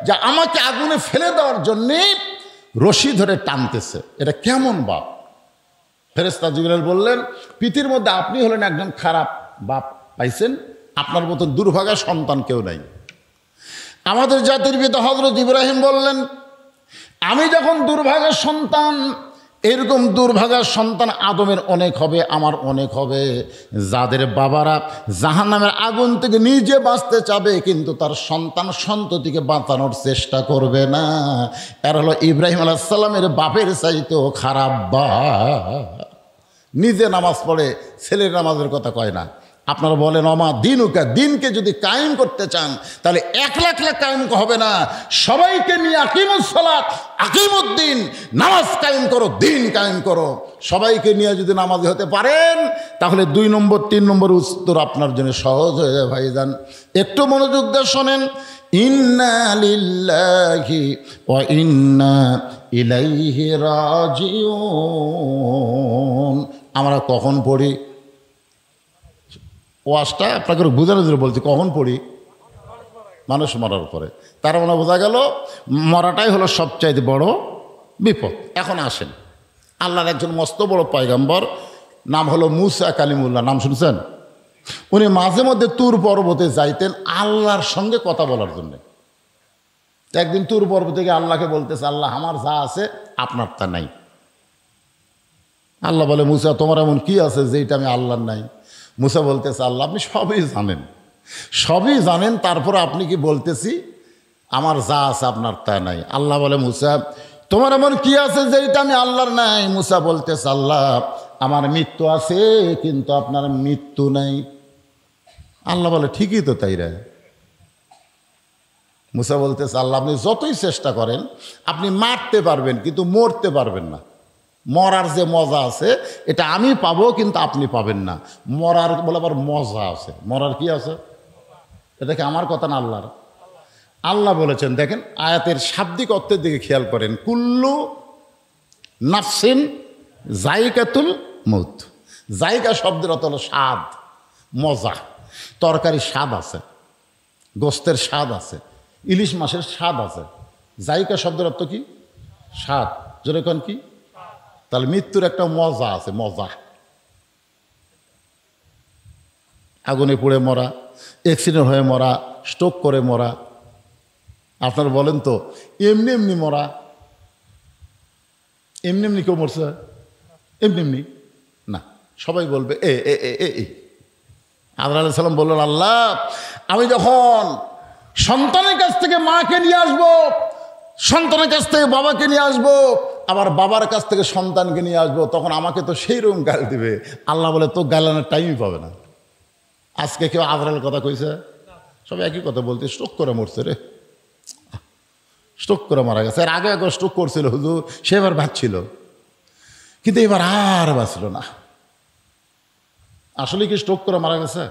যে আমাকে আগুনে ফেলে দেওয়ার জন্যে রশি ধরে টানতেছে। এটা কেমন বাপ? ফেরেশতা জিবরাইল বললেন, পৃথিবীর মধ্যে আপনি হলেন একজন খারাপ বাপ পাইছেন, আপনার মতন দুর্ভাগা সন্তান কেউ নাই। আমাদের জাতির পিতা হযরত ইব্রাহিম বললেন, আমি যখন দুর্ভাগা সন্তান, এরকম দুর্ভাগা সন্তান আদমের অনেক হবে, আমার অনেক হবে, যাদের বাবারা জাহান্নামের আগুন থেকে নিজে বাঁচতে চাবে কিন্তু তার সন্তান সন্ততিকে বাঁচানোর চেষ্টা করবে না, এর হলো ইব্রাহিম আলাইহিস সালামের বাপের চাইতেও খারাপ বাপ। নিজে নামাজ পড়ে ছেলের নামাজের কথা কয় না। আপনারা বলেন অমা দিনুকা, দিনকে যদি কায়েম করতে চান তাহলে এক লাখ লাখ কায়েম হবে না, সবাইকে নিয়ে আকিমুস সালাত, আকিমুদ্দিন, নামাজ কায়েম করো, দিন কায়েম করো। সবাইকে নিয়ে যদি নামাজি হতে পারেন তাহলে 2 নম্বর 3 নম্বর উত্তর আপনার জন্য সহজ হয়ে যায় ভাইজান। একটু মনোযোগ দিয়ে শোনেন, ইন্না লিল্লাহি ওয়া ইন্না ইলাইহি রাজিউন। আমরা কখন পড়ি ওয়াজটা? আপনাকে বোঝানোর জন্য বলছি, কখন পড়ি? মানুষ মরার পরে। তার মানে বোঝা গেল মরাটাই হলো সবচাইতে বড় বিপদ। এখন আসেন, আল্লাহর একজন মস্ত বড় পয়গম্বর, নাম হলো মুসা কালিমুল্লাহ, নাম শুনছেন? উনি মাঝে মধ্যে তুর পর্বতে যাইতেন আল্লাহর সঙ্গে কথা বলার জন্য। একদিন তুর পর্বত থেকে আল্লাহকে বলতেছে, আল্লাহ আমার যা আছে আপনার তা নাই। আল্লাহ বলে, মুসা তোমার এমন কি আছে যেটা আমি আল্লাহর নাই? মুসা বলতেছে, আল্লাহ আপনি সবই জানেন, সবই জানেন, তারপর আপনি কি বলতেছি আমার যা আছে আপনার তা নাই। আল্লাহ বলে, মুসা তোমার এমন কি আছে যেটা আমি আল্লাহর নাই? মুসা বলতেছে, আল্লাহ আমার মৃত্যু আছে কিন্তু আপনার মৃত্যু নাই। আল্লাহ বলে, ঠিকই তো তাই রে। মুসা বলতেছে, আল্লাহ আপনি যতই চেষ্টা করেন আপনি মারতে পারবেন কিন্তু মরতে পারবেন না। মরার যে মজা আছে এটা আমি পাবো কিন্তু আপনি পাবেন না। মরার বলে আবার মজা আছে, মরার কি আছে? এটা কি আমার কথা না আল্লাহর? আল্লাহ বলেছেন, দেখেন আয়াতের শাব্দিক অর্থের দিকে খেয়াল করেন, কুল্লু নাফসিন জায়কাতুল মউত। জায়গা শব্দের অর্থ হলো স্বাদ, মজা। তরকারির স্বাদ আছে, গোস্তের স্বাদ আছে, ইলিশ মাছের স্বাদ আছে। জায়গা শব্দের অর্থ কি? স্বাদ। জোরে কোন কি? তাহলে মৃত্যুর একটা মজা আছে, মজা। আগুনে পুড়ে মরা, অ্যাক্সিডেন্ট হয়ে মরা, স্ট্রোক করে মরা। আপনারা বলেন তো এমনি এমনি মরা? এমনি এমনি কেউ মরছে? এমনি এমনি না। সবাই বলবে এ এ এ এ। আদম আলাইহিস সালাম বললেন, আল্লাহ আমি যখন সন্তানের কাছ থেকে মাকে নিয়ে আসবো, সন্তানের কাছ থেকে বাবাকে নিয়ে আসবো, আবার বাবার কাছ থেকে সন্তানকে নিয়ে আসবো, তখন আমাকে তো সেই রকম গাল দিবে। আল্লাহ বলে, তো গালানোর টাইমই পাবে না। আজকে কেউ আজরাইলের কথা কইছে? সব একই কথা বলতে, স্ট্রোক করে মরছে রে, স্ট্রোক করে মারা গেছে। এর আগে একবার স্ট্রোক করছিল হুজুর, সে এবার বাঁচছিল কিন্তু এবার আর বাঁচল না। আসলে কি স্ট্রোক করে মারা গেছে?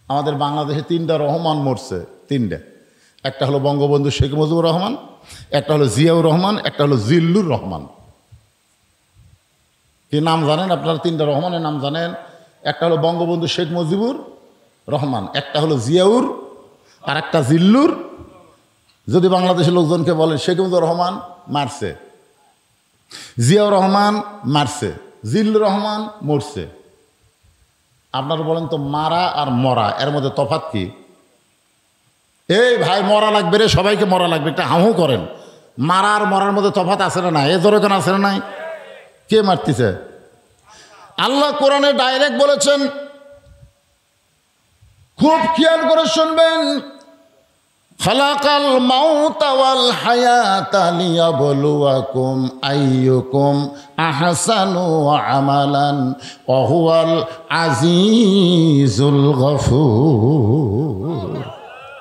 আমাদের বাংলাদেশে 3টা রহমান মরছে, 3টা। একটা হলো বঙ্গবন্ধু শেখ মুজিবুর রহমান, একটা হলো জিয়াউর রহমান, একটা হলো জিল্লুর রহমান। কি নাম জানেন আপনারা? 3টা রহমানের নাম জানেন? একটা হলো বঙ্গবন্ধু শেখ মুজিবুর রহমান, একটা হলো জিয়াউর, আর একটা জিল্লুর। যদি বাংলাদেশের লোকজনকে বলেন শেখ মুজিবুর রহমান মারছে, জিয়াউর রহমান মারছে, জিল্লুর রহমান মরছে, আপনারা বলেন তো মারা আর মরা এর মধ্যে তফাৎ কি? এই ভাই মরা লাগবে রে, সবাইকে মরা লাগবে, একটা হাহু করেন। মারা আর মরার মধ্যে তফাৎ আছে না? এ জোরে কেন আছে না? নাই। কে মারতেছে? আল্লাহ কোরআনে ডাইরেক্ট বলেছেন, খুব খেয়াল করে শুনবেন, খালাকাল মাউতা ওয়াল হায়াতা লিয়াবলুয়াকুম আইয়ুকুম আহসানু আমালান ওয়া হুয়াল আজিজুল গফুর।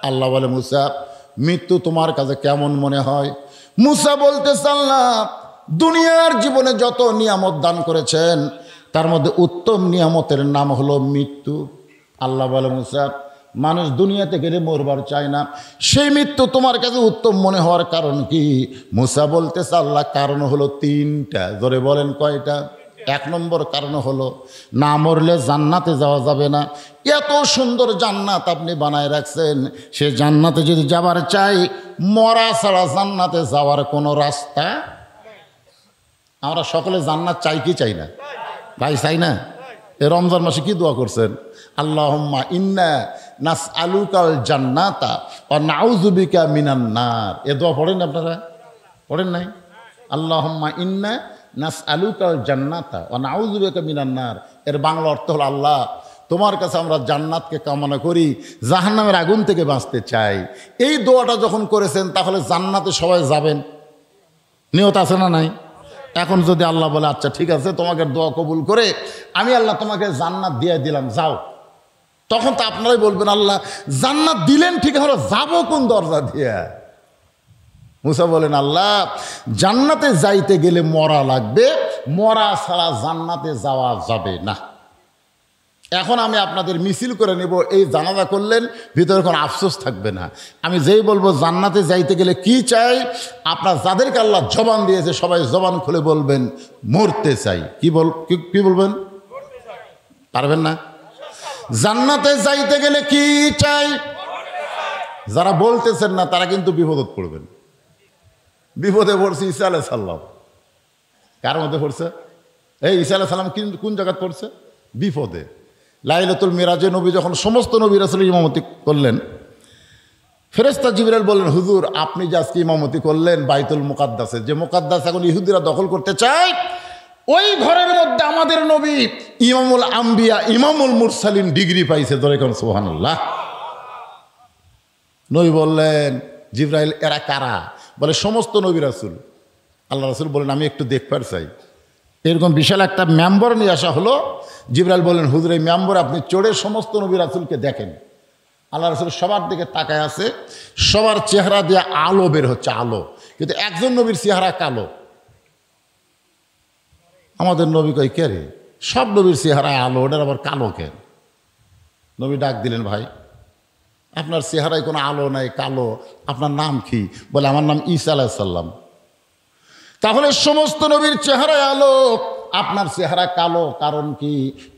আল্লাহ বলে, মুসা মৃত্যু তোমার কাছে কেমন মনে হয়? মুসা বলতেছে, আল্লাহ দুনিয়ার জীবনে যত নিয়ামত দান করেছেন তার মধ্যে উত্তম নিয়ামতের নাম হলো মৃত্যু। আল্লাহ বলে মুসা, মানুষ দুনিয়াতে গেলে মরবার চায় না, সেই মৃত্যু তোমার কাছে উত্তম মনে হওয়ার কারণ কি? মুসা বলতেছে আল্লাহ, কারণ হলো তিনটা। ধরে বলেন কয়টা? এক নম্বর কারণ হলো না মরলে জান্নাতে যাওয়া যাবে না। এত সুন্দর জান্নাত আপনি বানায় রাখছেন, সে জান্নাতে যদি যাবার চাই, মরা ছাড়া জান্নাতে যাওয়ার কোনো রাস্তা। আমরা সকলে জান্নাত চাই কি চাই না ভাই? চাই না? এ রমজান মাসে কি দোয়া করছেন? আল্লাহুম্মা ইন্না নাসআলুকাল জান্নাতা ওয়া নাউযু বিকা মিনান নার। এ দোয়া পড়েন আপনারা? পড়েন নাই? আল্লাহুম্মা ইন্না নাসআলুকাল জান্নাতা ওয়া নাউযু বিকা মিনান নার। এর বাংলা অর্থ হলো, আল্লাহ তোমার কাছে আমরা জান্নাতকে কামনা করি, জাহান্নামের আগুন থেকে বাঁচতে চাই। এই দোয়াটা যখন করেছেন তাহলে জান্নাতে সবাই যাবেন, নিয়ত আছে না নাই? এখন যদি আল্লাহ বলে আচ্ছা ঠিক আছে, তোমাকে দোয়া কবুল করে আমি আল্লাহ তোমাকে জান্নাত দিয়ে দিলাম, যাও, তখন তো আপনারাই বলবেন আল্লাহ জান্নাত দিলেন ঠিক হলো, যাবো কোন দরজা দিয়ে? মুসা বলেন আল্লাহ জান্নাতে যাইতে গেলে মরা লাগবে, মরা ছাড়া জান্নাতে যাওয়া যাবে না। এখন আমি আপনাদের মিছিল করে নেব, এই জানাজা করলেন ভিতরে কোনো আফসোস থাকবে না। আমি যেই বলবো জান্নাতে যাইতে গেলে কি চাই, আপনার যাদেরকে আল্লাহ জবান দিয়েছে সবাই জবান খুলে বলবেন মরতে চাই। কি বলবেন? পারবেন না? জান্নাতে যাইতে গেলে কি চাই? যারা বলতেছেন না তারা কিন্তু বিপদে পড়বেন। বিপদে পড়ছে ঈসা আলাইহিস সালাম। কার মধ্যে পড়ছে? এই ঈসা আলাইহিস সালাম কোন জায়গায় পড়ছে? বিপদে। লাইলাতুল মিরাজে নবী যখন সমস্ত নবী রাসূলের ইমামতি করলেন, ফেরেশতা জিবরাইল বললেন, হুজুর আপনি যে আজকে ইমামতি করলেন বাইতুল মুকাদ্দাসে, যে মুকাদ্দাস এখন ইহুদিরা দখল করতে চায়, ওই ঘরের মধ্যে আমাদের নবী ইমামুল আম্বিয়া ইমামুল মুরসালিন ডিগ্রি পাইছে। ধরে কোন সুবহানাল্লাহ। নবী বললেন, জিবরাইল এরা কারা? বলে সমস্ত নবী রাসূল। আল্লাহ রাসূল বলেন আমি একটু দেখবার চাই। এরকম বিশাল একটা মেম্বার নিয়ে আসা হলো। জিবরাইল বলেন, হুজুর এই মেম্বার আপনি চড়ে সমস্ত নবী রাসূলকে দেখেন। আল্লাহ রাসূল সবার দিকে তাকায় আছে, সবার চেহারা দিয়ে আলো বের হচ্ছে, আলো, কিন্তু একজন নবীর চেহারা কালো। আমাদের নবী কই কে রে? সব নবীর চেহারায় আলো, ওটার আবার কালো কেন? নবী ডাক দিলেন, ভাই আপনার চেহারায় কোনো আলো নাই, কালো, আপনার নাম কি? বলে আমার নাম ঈসা আলাইহিস সালাম। তাহলে সমস্ত নবীর চেহারায় আলো, আপনার চেহারা কালো, কারণ কি?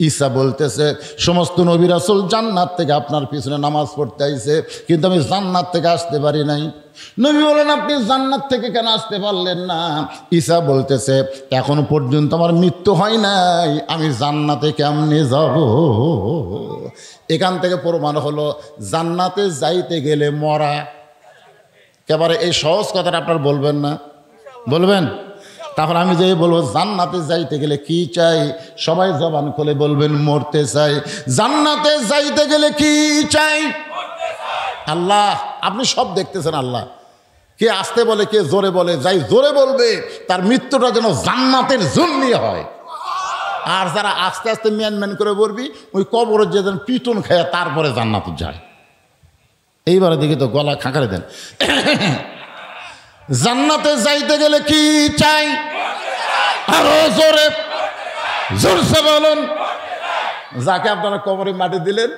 ঈসা বলতেছে সমস্ত নবী রাসূল জান্নাত থেকে আপনার পিছনে নামাজ পড়তে আইছে, কিন্তু আমি জান্নাত থেকে আসতে পারি নাই। নবী বলেন আপনি জান্নাত থেকে কেন আসতে পারলেন না? ঈসা বলতেছে এখনো পর্যন্ত আমার মৃত্যু হয় নাই, আমি জান্নাতে কেমনে যাব? এখান থেকে প্রমাণ হলো জান্নাতে যাইতে গেলে মরা। একেবারে এই সহজ কথাটা আপনার বলবেন না? বলবেন? তাহলে আমি যে বলবো জান্নাতে যাইতে গেলে কি চাই, সবাই জবান খুলে বলবেন মরতে চাই। জান্নাতে যাইতে গেলে কি চাই? আল্লাহ আপনি সব দেখতেছেন। আল্লাহ কে আসতে বলে, কে জোরে বলে, যাই জোরে বলবে তার মৃত্যুটা যেন জান্নাতের জন্যই হয়। আর যারা আস্তে আস্তে ম্যান করে বলবি, ওই কবরের যেদিন পিটন খায় তারপরে জান্নাত যায়। এইবারে দেখি তো গলা খাঁকারে দেন। জান্নাতে যাইতে গেলে কি চাই? আরো জোরে জোরসে বলুন। যাকে আপনারা কবরে মাটি দিলেন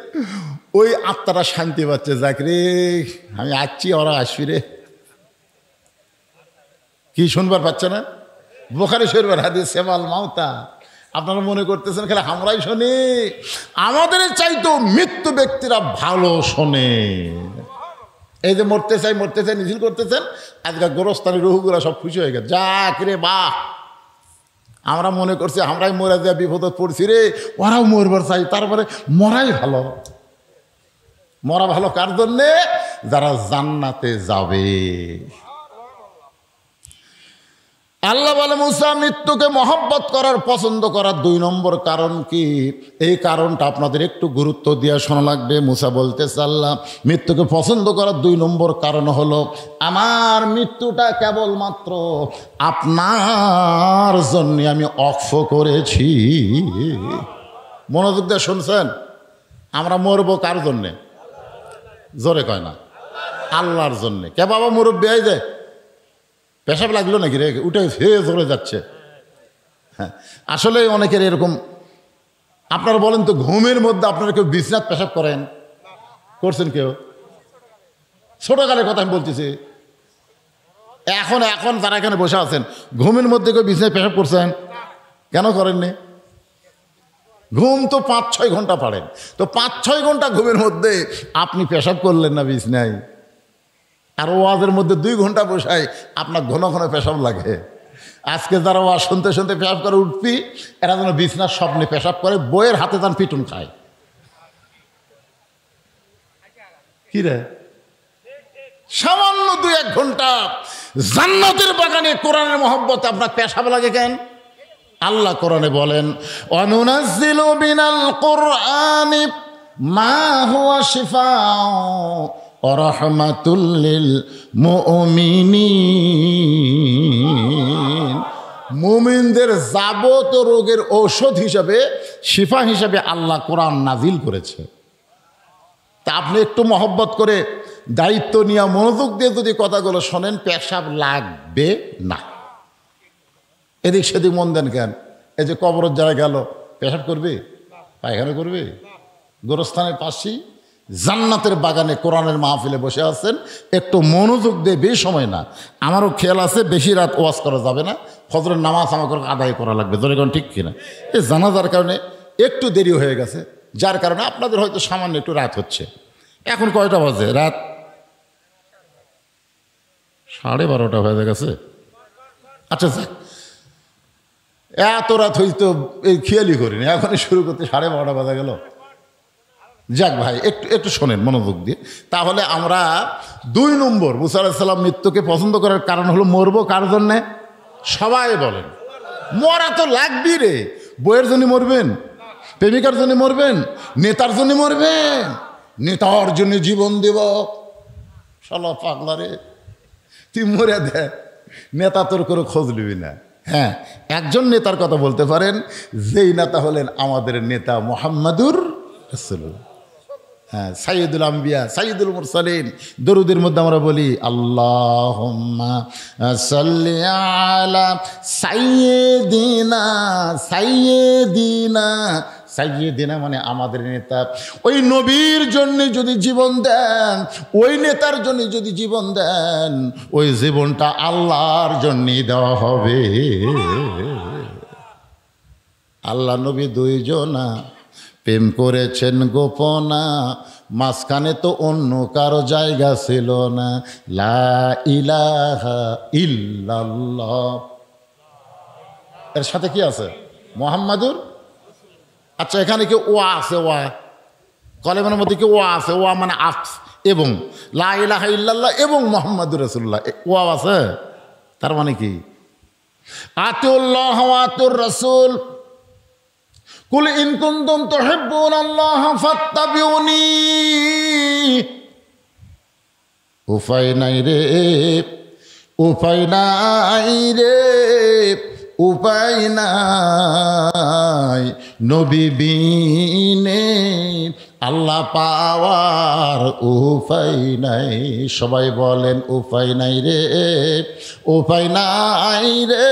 ওই আত্মাটা শান্তি পাচ্ছে, যাক রে আমি আসছি, ওরা আসবি রে। কি শুনবার পাচ্ছে না? বুখারী শরীফের হাদিস সেমাল মাউতা। আপনারা মনে করতেছেন খালি আমরাই শুনি? আমাদের চাইতো মৃত্যু ব্যক্তিরা ভালো শোনে। এই যে মরতে চাই মিছিল করতেছেন, আজকাল গোরস্থানি রুহুগুলা সব খুশি হয়ে গেছে, যাক রে বাহ, আমরা মনে করছি আমরাই মরে দেওয়া বিপদ পড়ছি রে, ওরাও মরবার চাই, তারপরে মরাই ভালো। মরা ভালো কার জন্যে? যারা জান্নাতে যাবে। আল্লাহ বলে মুসা মৃত্যুকে মহব্বত করার, পছন্দ করার 2 নম্বর কারণ কি? এই কারণটা আপনাদের একটু গুরুত্ব দিয়ে শোনা লাগবে। মুসা বলতেছে আল্লাহ মৃত্যুকে পছন্দ করার 2 নম্বর কারণ হলো আমার মৃত্যুটা কেবলমাত্র আপনার জন্য আমি অক্ষ করেছি। মনোযোগ দিয়ে শুনছেন? আমরা মরবো কার জন্যে? জোরে কয় না? আল্লাহর জন্যে। কে বাবা মুরব্বী এই যে পেশাব লাগলো নাকি রে, উঠে হে ধরে যাচ্ছে। হ্যাঁ, আসলে অনেকের এরকম। আপনারা বলেন তো, ঘুমের মধ্যে আপনারা কেউ বিছনাত পেশাব করেন? করছেন কেউ? ছোটকালের কথা আমি বলতেছি। এখন এখন যারা এখানে বসে আছেন, ঘুমের মধ্যে কেউ বিছনায় পেশাব করছেন? কেন করেননি? ঘুম তো 5-6 ঘন্টা পারেন, তো 5-6 ঘন্টা ঘুমের মধ্যে আপনি পেশাব করলেন না বিছনায়, আর ওয়াজের মধ্যে 2 ঘন্টা বসায় আপনার ঘন ঘন পেশাব লাগে। আজকে যারা ওয়াজ শুনতে শুনতে পেশাব করে উঠবি, এরা যেন বিছনার স্বপ্নে পেশাব করে, বইয়ের হাতে তান পিটুন খায়। কি রে, সামান্য 2-1 ঘন্টা জান্নাতের বাগানে কোরআনের মহব্বতে আপনার পেশাব লাগে কেন? আল্লাহ কোরআনে বলেন, অনুনাজ্জিলু মিনাল কুরআনি মা হুয়া শিফাউ ওয়া রাহমাতুল লিল মুমিনিন। মুমিনদের যাবতীয় রোগের ঔষধ হিসাবে, শিফা হিসাবে আল্লাহ কোরআন নাজিল করেছে। তা আপনি একটু মহব্বত করে দায়িত্ব নিয়ে মনোযোগ দিয়ে যদি কথাগুলো শোনেন, পেশাব লাগবে না। এদিক সেদিক মন দেন কেন? এই যে কবরের যারা গেল, পেশাব করবে, পায়খানা করবে? গোরস্থানের পাশেই জান্নাতের বাগানে কোরআনের মাহফিলে বসে আছেন, একটু মনোযোগ দিয়ে, বেশি সময় না। আমারও খেয়াল আছে, বেশি রাত ওয়াজ করা যাবে না, ফজরের নামাজ আমাকে আদায় করা লাগবে। ধরে কোন ঠিক কিনা? এই জানাজার কারণে একটু দেরি হয়ে গেছে, যার কারণে আপনাদের হয়তো সামান্য একটু রাত হচ্ছে। এখন কয়টা বাজে? রাত 12:30 হয়ে গেছে। আচ্ছা, এত রাত হয়তো এই খেয়ালই করিনি, এখনই শুরু করতে 12:30 বাজা গেল। যাক ভাই, একটু শোনেন মনোযোগ দিয়ে। তাহলে আমরা 2 নম্বর, মুসা আলাইহিস সালাম মৃত্যুকে পছন্দ করার কারণ হলো, মরবো কার জন্যে? সবাই বলেন, মরা তো লাগবি রে। বইয়ের জন্য মরবেন? প্রেমিকার জন্য মরবেন? নেতার জন্য মরবেন? নেতার জন্য জীবন দেব? শালা পাগলা রে, তুই মরে দে, নেতা তোর করে খোঁজ নিবি না। হ্যাঁ, একজন নেতার কথা বলতে পারেন, যেই নেতা হলেন আমাদের নেতা মুহাম্মাদুর রাসূলুল্লাহ। হ্যাঁ, সাইয়্যিদুল আম্বিয়া, সাইয়্যিদুল মুরসালিন। দরুদের মধ্যে আমরা বলি, আল্লাহুম্মা সাল্লি আলা সাইয়্যিদিনা, সাইয়্যিদিনা। সাইয়্যিদিনা মানে আমাদের নেতা। ওই নবীর জন্য যদি জীবন দেন, ওই নেতার জন্য যদি জীবন দেন, ওই জীবনটা আল্লাহর জন্যই দেওয়া হবে। আল্লাহ নবী 2 জনা প্রেম করেছেন গোপনা, মাঝখানে তো অন্য কারো জায়গা ছিল না। লা ইলাহা ইল্লাল্লাহ, এর সাথে কি আছে? মুহাম্মাদুর। আচ্ছা, এখানে কি ওয়া আছে? ওয়া কলেমার মধ্যে কি ওয়া আছে? ওয়া মানে আফ, এবং লা ইলাহা ইল্লাল্লাহ এবং মুহাম্মাদুর রাসূলুল্লাহ, ওয়া আছে। তার মানে কি? আতিউল্লাহ ওয়া আতিউর রাসূল, কুল ইন কুনতুম তুহিব্বুনাল্লাহ ফাত্তাবিউনি। উপায় নাই রে, উপায় নাই রে, উপায় নাই নবী বিনে আল্লাহ পাওয়ার উপায় নাই। সবাই বলেন, উপায় নাই রে, উপায় নাই রে,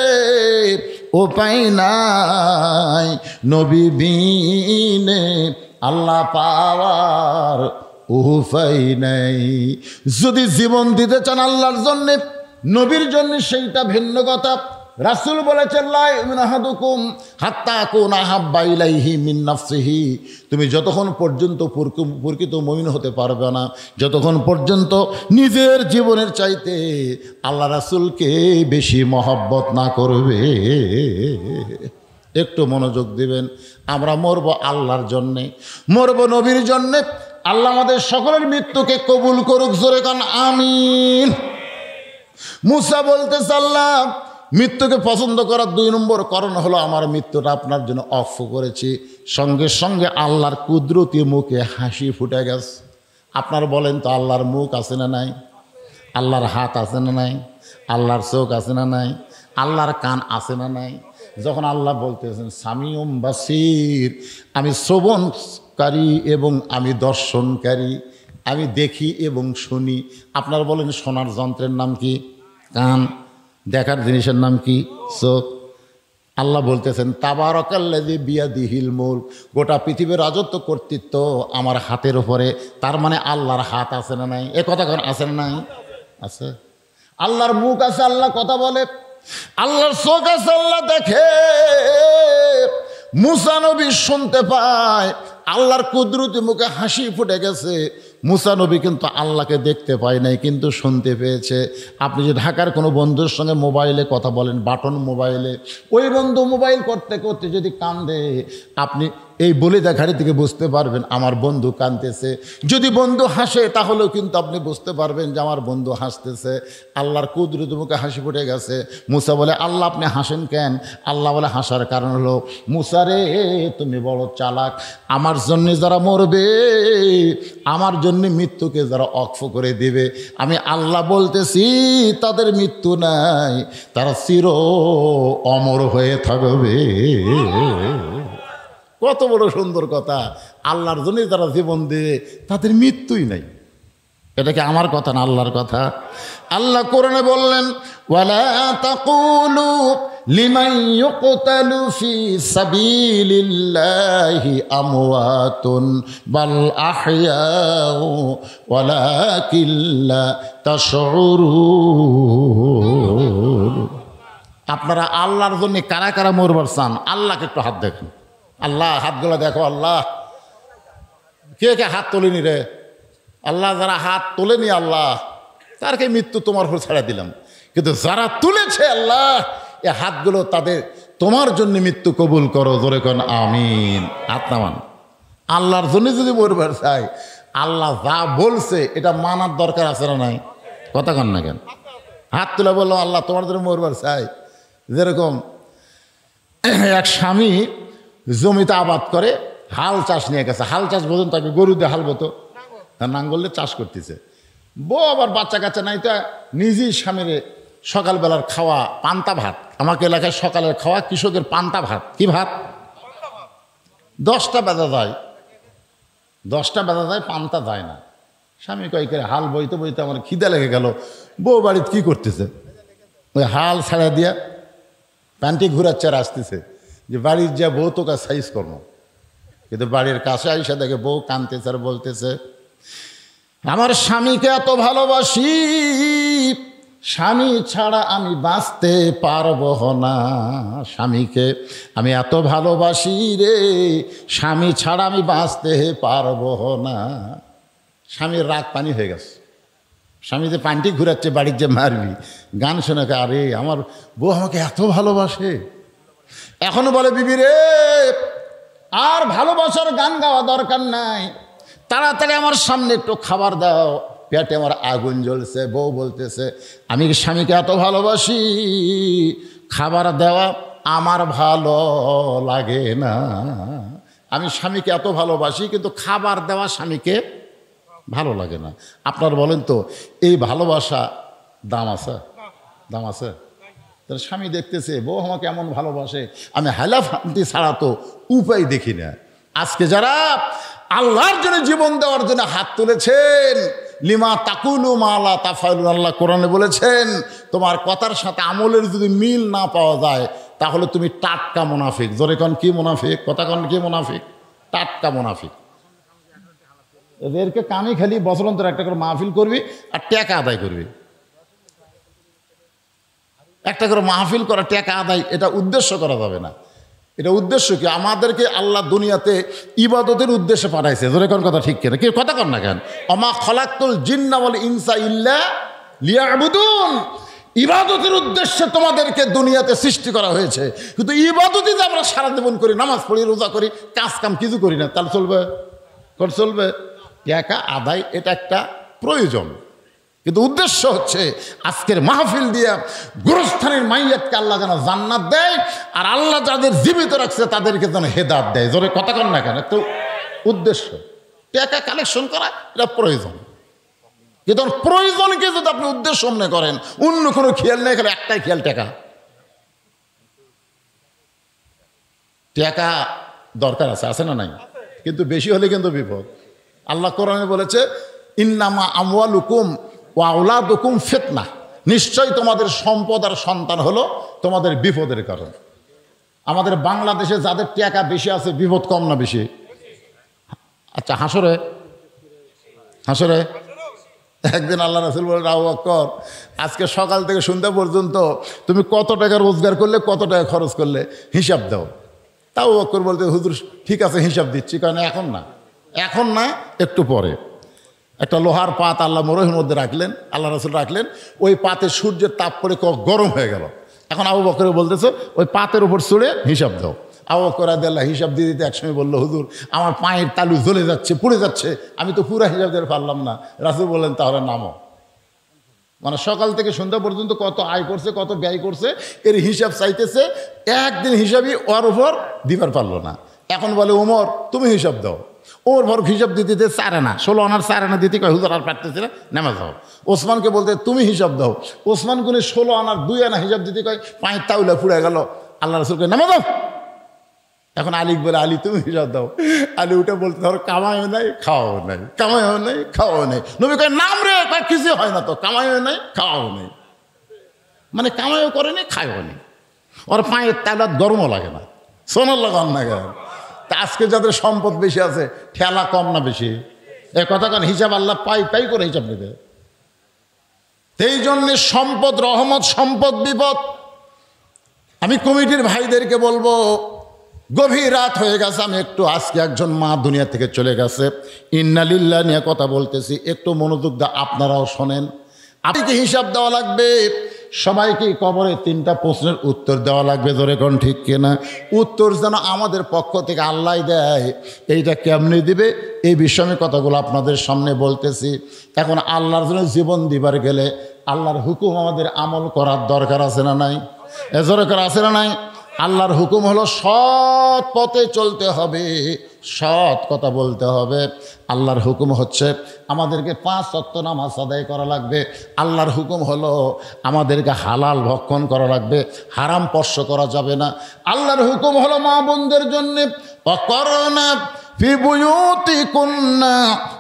উপায় নাই নবী বিনে আল্লাহ পাওয়ার উপায় নাই। যদি জীবন দিতে চান আল্লাহর জন্যে, নবীর জন্য, সেইটা ভিন্ন কথা। রাসূল বলেছেন, লা ইউমিনু আহাদুকুম হাত্তা আকুনা আহাব্বা ইলাইহি মিন নাফসিহি। তুমি যতক্ষণ পর্যন্ত প্রকৃত মুমিন হতে পারবে না, যতক্ষণ পর্যন্ত নিজের জীবনের চাইতে আল্লাহ রাসূলকে বেশি মহব্বত না করবে। একটু মনোযোগ দিবেন। আমরা মরব আল্লাহর জন্যে, মরব নবীর জন্যে। আল্লাহ আমাদের সকলের মৃত্যুকে কবুল করুক। জোরে কান আমিন। মুসা বলতেছে, আল্লাহ মৃত্যুকে পছন্দ করার 2 নম্বর কারণ হলো, আমার মৃত্যুটা আপনার জন্য অফ করেছি। সঙ্গে সঙ্গে আল্লাহর কুদরতি মুখে হাসি ফুটে গেছে। আপনার বলেন তো, আল্লাহর মুখ আছে না নাই? আল্লাহর হাত আছে না নাই? আল্লাহর চোখ আছে না নাই? আল্লাহর কান আছে না নাই? যখন আল্লাহ বলতেছেন সামিউম বাসির, আমি শ্রবণকারী এবং আমি দর্শনকারী, আমি দেখি এবং শুনি। আপনার বলেন, শোনার যন্ত্রের নাম কি? কান। দেখার জিনিসের নাম কি? চোখ। আল্লাহ বলতেছেন তাবারাকাল্লাযী বিয়াদিহিল মুলক, গোটা পৃথিবীর রাজত্ব কর্তৃত্ব আমার হাতের উপরে। তার মানে আল্লাহর হাত আছে না নাই? এ কথা কোন আছে না নাই? আছে। আল্লাহর মুখ আছে, আল্লাহ কথা বলে। আল্লাহর চোখ আছে, আল্লাহ দেখে। মুসা নবী শুনতে পায়, আল্লাহর কুদরতি মুখে হাসি ফুটে গেছে। মুসা নবী কিন্তু আল্লাহকে দেখতে পায় নাই, কিন্তু শুনতে পেয়েছে। আপনি যে ঢাকার কোনো বন্ধুর সঙ্গে মোবাইলে কথা বলেন, বাটন মোবাইলে, ওই বন্ধু মোবাইল করতে করতে যদি কান্দে, আপনি এই বলে দেখারি থেকে বুঝতে পারবেন আমার বন্ধু কাঁদতেছে। যদি বন্ধু হাসে তাহলেও কিন্তু আপনি বুঝতে পারবেন যে আমার বন্ধু হাসতেছে। আল্লাহর কুদরতি মুখে হাসি ফুটে গেছে। মুসা বলে আল্লাহ আপনি হাসেন কেন? আল্লাহ বলে হাসার কারণ হলো, মুসা রে তুমি বড় চালাক। আমার জন্য যারা মরবে, আমার জন্য মৃত্যুকে যারা অক্ষ করে দিবে, আমি আল্লাহ বলতেছি তাদের মৃত্যু নাই, তারা চির অমর হয়ে থাকবে। কত বড় সুন্দর কথা! আল্লাহর জন্য যারা জীবন দেবে তাদের মৃত্যুই নাই। এটা কি আমার কথা না আল্লাহর কথা? আল্লাহ কোরআনে বললেন ওয়ালা তাকুলু লিমান ইউকতালু ফি সাবিলিল্লাহি আমওয়াতুন বাল আহইয়াউ ওয়ালাকিন লা তাশউরুন। আপনারা আল্লাহর জন্য কারা কারা মরবার চান? আল্লাহকে একটু হাত দেখেন। আল্লাহ হাতগুলো দেখো। আল্লাহ কে কে হাত তোলেনি রে? আল্লাহ যারা হাত তোলেনি, আল্লাহ তারকে মৃত্যু তোমার উপর ছেড়ে দিলাম। কিন্তু যারা তুলেছে, আল্লাহ এ হাতগুলো তাদের তোমার জন্য মৃত্যু কবুল করো। জোরে কোন আমিন। হাত নামান। আল্লাহর জন্য যদি মরবার চাই, আল্লাহ যা বলছে এটা মানার দরকার আছে না নাই? কথা কন না কেন? হাত তুলে বললাম আল্লাহ তোমার জন্য মরবার চাই। যেরকম এক স্বামী জমিতে আবাদ করে, হাল চাষ নিয়ে গেছে। হাল চাষ বোঝেন, তাকে গরু দিয়ে হাল বতো, তার নাঙ্গল দিয়ে চাষ করতেছে। বউ আবার বাচ্চা কাচ্চা নাই, তা নিজেই স্বামীরে সকালবেলার খাওয়া পান্তা ভাত, আমাকে এলাকায় সকালের খাওয়া কৃষকের পান্তা ভাত। কি ভাত? 10টা বেজা যায়, 10টা বেজা যায়, পান্তা যায় না। স্বামী কয়েক হাল বইতে বইতে আমার খিদে লেগে গেল। বউ বাড়িতে কী করতেছে? ওই হাল ছাড়া দিয়া প্যান্টি ঘুরাচ্ছে আর আসতেছে যে বাড়ির যা বউ তোকে সাইজ কর্ম। কিন্তু বাড়ির কাছে আইসা দেখে বউ কাঁদতেছে আর বলতেছে আমার স্বামীকে এত ভালোবাসি, স্বামী ছাড়া আমি বাঁচতে পারবো না। স্বামীকে আমি এত ভালোবাসি রে, স্বামী ছাড়া আমি বাঁচতে পারবো না। স্বামীর রাগ পানি হয়ে গেছে। স্বামী যে পানটি ঘুরাচ্ছে বাড়ির যে মারবি, গান শোনে, আরে আমার বউ আমাকে এত ভালোবাসে। এখনো বলে বিবি রে আর ভালোবাসার গান গাওয়া দরকার নাই, তাড়াতাড়ি আমার সামনে একটু খাবার দাও, পেটে আমার আগুন জ্বলছে। বউ বলতেছে আমি স্বামীকে এত ভালোবাসি, খাবার দেওয়া আমার ভালো লাগে না। আমি স্বামীকে এত ভালোবাসি, কিন্তু খাবার দেওয়া স্বামীকে ভালো লাগে না। আপনার বলেন তো এই ভালোবাসা দাম আছে? দাম আছে? তাহলে স্বামী দেখতেছে বউ আমাকে এমন ভালোবাসে, আমি হালাফান্তি ছাড়া তো উপায় দেখি না। আজকে যারা আল্লাহর জন্য জীবন দেওয়ার জন্য হাত তুলেছেন, লিমা তাকুলু মা লা তাফআলুন, আল্লাহ কোরআনে বলেছেন তোমার কথার সাথে আমলের যদি মিল না পাওয়া যায় তাহলে তুমি টাটকা মুনাফিক। জোরে কন কি মুনাফিক? কথা কন কি মুনাফিক? টাটকা মুনাফিক। এদেরকে কামি খালি বছরান্তর একটা করে মাহফিল করবি আর টাকা আদায় করবি। একটা করে মাহফিল করা, টাকা আদায়, এটা উদ্দেশ্য করা যাবে না। এটা উদ্দেশ্য কি? আমাদেরকে আল্লাহ দুনিয়াতে ইবাদতের উদ্দেশ্যে পাঠাইছে। জোরে কোন কথা ঠিক কেন? কি কথা কন না কেন? অমা খলাকতুল জিন্না ওয়াল ইনসা ইল্লা লিয়াবুদুন। ইবাদতের উদ্দেশ্যে তোমাদেরকে দুনিয়াতে সৃষ্টি করা হয়েছে। কিন্তু ইবাদতই যে আমরা সারা জীবন করি, নামাজ পড়ি, রোজা করি, কাজ কাম কিছু করি না, তাহলে চলবে? কোন চলবে? টাকা আদায় এটা একটা প্রয়োজন, কিন্তু উদ্দেশ্য হচ্ছে আজকের মাহফিল দিয়া গুরুস্থানের মাইয়াতকে আল্লাহ যেন জান্নাত দেয়, আর আল্লাহ যাদের জীবিত রাখছে তাদেরকে যেন হেদায়েত দেয়। জোরে কথা কন না কেন? তো উদ্দেশ্য টাকা কালেকশন করা এটা প্রয়োজন, কিন্তু প্রয়োজনকে যদি আপনি উদ্দেশ্য মনে করেন, অন্য কোনো খেয়াল নেই, খেলে একটাই খেয়াল টাকা। টাকা দরকার আছে না নাই? কিন্তু বেশি হলে কিন্তু বিপদ। আল্লাহ কোরআনে বলেছে ইন্নামা আমওয়ালুকুম ওয়া আওলাদুকুম ফিতনা, নিশ্চয়ই তোমাদের সম্পদ আর সন্তান হলো তোমাদের বিপদের কারণ। আমাদের বাংলাদেশে যাদের টাকা বেশি আছে বিপদ কম না বেশি? আচ্ছা হাসরে একদিন আল্লাহ রাসূল বলেন, আবু বকর আজকে সকাল থেকে সন্ধ্যা পর্যন্ত তুমি কত টাকা রোজগার করলে, কত টাকা খরচ করলে, হিসাব দাও। তাও আবু বকর বলতে, হুজুর ঠিক আছে হিসাব দিচ্ছি, কারণ এখন না একটু পরে। একটা লোহার পাত আল্লাহ মরুভূমির মধ্যে রাখলেন, আল্লাহ রাসূল রাখলেন, ওই পাতে সূর্যের তাপ পড়ে গরম হয়ে গেল। এখন আবু বকর বলতেছে ওই পাতের উপর চড়ে হিসাব দাও। আবু বকর রাদিয়াল্লাহু হিসাব দিয়ে দিতে একসময় বললো, হুজুর আমার পায়ের তালু জ্বলে যাচ্ছে, পুড়ে যাচ্ছে, আমি তো পুরো হিসাব দিতে পারলাম না। রাসূল বললেন তাহলে নামো। মানে সকাল থেকে সন্ধ্যা পর্যন্ত কত আয় করছে, কত ব্যয় করছে, এর হিসাব চাইতেছে। একদিন হিসাবই ওর উপর দিবার পারলো না। এখন বলে, ওমর তুমি হিসাব দাও। ওর ভর হিসাব দিতে 4 আনা 16 আনার 4 আনা দিতে কয়, হুজুর আর পারতেছে না, নেমে যাও। ওসমানকে বলতে তুমি হিসাব দাও। ওসমান গুনে 16 আনার 2 আনা হিসাব দিতে কয়, পায়ের তাউলা পুড়ে গেল। আল্লাহ রাসূলকে নেমে যাও। এখন আলী বলে, আলী তুমি হিসাব দাও। আলী উঠে বলতে, ধরো কামাইও নাই খাওয়াও নাই, কামাইও নাই খাওয়াও নাই। নবী কয় নাম রে, কয় কিছু হয় না তো, কামাইও নাই খাওয়াও নাই, মানে কামাইও করে নাই খায়ও নাই। ওর পায়ের তালাত গরমও লাগে না, সোনার লাগান না কেন। তা আজকে যাদের সম্পদ বেশি আছে ঠেলা কম না বেশি? এ কথা কারণ হিসাব আল্লাহ পাই করে হিসাব নেবে। সেই জন্যে সম্পদ রহমত, সম্পদ বিপদ। আমি কমিটির ভাইদেরকে বলবো, গভীর রাত হয়ে গেছে, আমি একটু আজকে একজন মা দুনিয়া থেকে চলে গেছে, ইন্না লিল্লাহ নিয়ে কথা বলতেছি, একটু মনোযোগ দা আপনারাও শোনেন। আপনাকে হিসাব দেওয়া লাগবে, সবাইকে কবরে 3টা প্রশ্নের উত্তর দেওয়া লাগবে। ধরে কোন ঠিক কিনা? উত্তর যেন আমাদের পক্ষ থেকে আল্লাহ দেয়। এইটা কেমনে দিবে এই বিষয়ে আমি কথাগুলো আপনাদের সামনে বলতেছি। এখন আল্লাহর জন্য জীবন দিবার গেলে আল্লাহর হুকুম আমাদের আমল করার দরকার আছে না নাই? দরকার আছে না নাই? আল্লাহর হুকুম হলো সৎ পথে চলতে হবে, সৎ কথা বলতে হবে। আল্লাহর হুকুম হচ্ছে আমাদেরকে 5 ওয়াক্ত নামাজ আদায় করা লাগবে। আল্লাহর হুকুম হলো আমাদেরকে হালাল ভক্ষণ করা লাগবে, হারাম স্পর্শ করা যাবে না। আল্লাহর হুকুম হলো মা বোনদের জন্য, অকরনা ফি বুয়ুতিকুন্না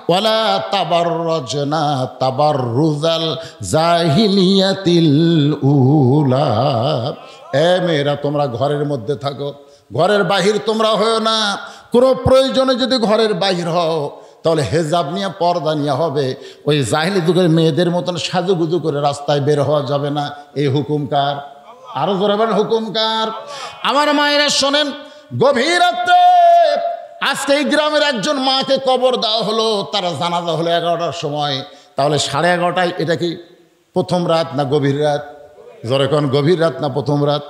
ওয়ালা তাবাররাজনা তাবাররুজাল জাহিলিয়াতিল উলা। মেয়েরা তোমরা ঘরের মধ্যে থাকো, ঘরের বাহির তোমরা হও না। কোনো প্রয়োজনে যদি ঘরের বাহির হও তাহলে হেজাব নিয়ে, পর্দা নিয়ে হবে। ওই জাহিলি যুগের মেয়েদের মতন সাজুগুজু করে রাস্তায় বের হওয়া যাবে না। এই হুকুম কার? আরো জোরে বলেন হুকুম কার? আমার মায়েরা শোনেন, গভীর রাত্রে আজকে এই গ্রামের একজন মাকে কবর দেওয়া হলো, তার জানাজা হলো 11টার সময়। তাহলে 11:30টায় এটা কি প্রথম রাত না গভীর রাত? জোরে কোন গভীর রাত না প্রথম রাত?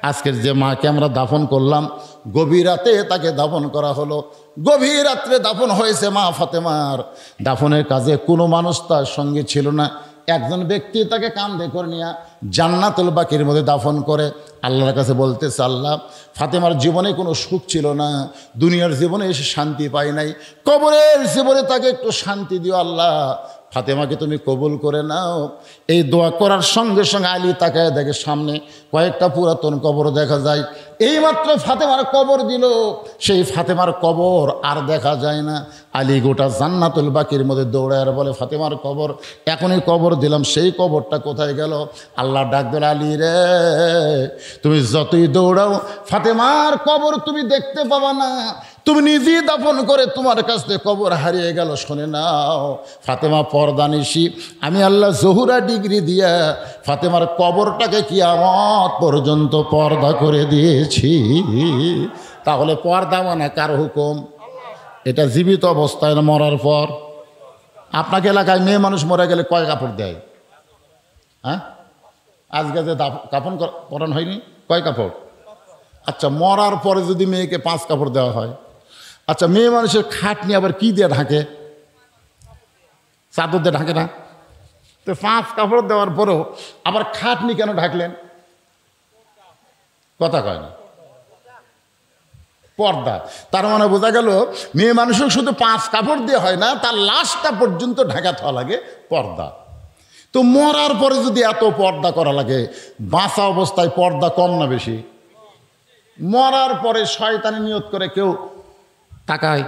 আজকের যে মাকে আমরা দাফন করলাম, গভীর রাতে তাকে দাফন করা হলো। গভীর রাত্রে দাফন হয়েছে মা ফাতেমার। দাফনের কাজে কোনো মানুষ তার সঙ্গে ছিল না। একজন ব্যক্তি তাকে কাঁধে করে নিয়ে জান্নাতুল বাকির মধ্যে দাফন করে। আল্লাহর কাছে বলতেছে, আল্লাহ ফাতেমার জীবনে কোনো সুখ ছিল না, দুনিয়ার জীবনে এসে শান্তি পায় নাই, কবরের জীবনে তাকে একটু শান্তি দিও আল্লাহ, ফাতেমাকে তুমি কবুল করে নাও। এই দোয়া করার সঙ্গে সঙ্গে আলী তাকায় দেখে সামনে কয়েকটা পুরাতন কবর দেখা যায়। এইমাত্র ফাতেমার কবর দিল, সেই ফাতেমার কবর আর দেখা যায় না। আলী গোটা জান্নাতুল বাকির মধ্যে দৌড়ায় আর বলে, ফাতেমার কবর এখনই কবর দিলাম, সেই কবরটা কোথায় গেল? আল্লাহ ডাক দিল, আলী রে তুমি যতই দৌড়াও ফাতেমার কবর তুমি দেখতে পাবা না, তুমি নিজেই দাফন করে তোমার কাছ থেকে কবর হারিয়ে গেল। শুনে নাও, ফাতেমা পর্দানিশি, আমি আল্লাহ জহুরা ডিগ্রি দিয়া ফাতেমার কবরটাকে কিয়ামত পর্যন্ত পর্দা করে দিয়েছি। তাহলে পর্দা মানে কার হুকুম? এটা জীবিত অবস্থায় না মরার পর? আপনাকে এলাকায় মেয়ে মানুষ মরে গেলে কয় কাপড় দেয়? হ্যাঁ, আজকে যে কাফন পরান হয়নি, কয় কাপড়? আচ্ছা, মরার পরে যদি মেয়েকে 5 কাপড় দেওয়া হয়, আচ্ছা মেয়ে মানুষের খাট নিয়ে আবার কি দিয়ে ঢাকে? চাদর দিয়ে ঢাকে না? তো 5 কাপড় দেওয়ার পরেও আবার খাটনি কেন ঢাকলেন? কথা কয় না, পর্দা। তার মানে বোঝা গেল মেয়ে মানুষের শুধু 5 কাপড় দিয়ে হয় না, তার লাশটা পর্যন্ত ঢাকা থাকা লাগে পর্দা। তো মরার পরে যদি এত পর্দা করা লাগে, বাঁচা অবস্থায় পর্দা কম না বেশি? মরার পরে শয়তানি নিয়ত করে কেউ তাকায়?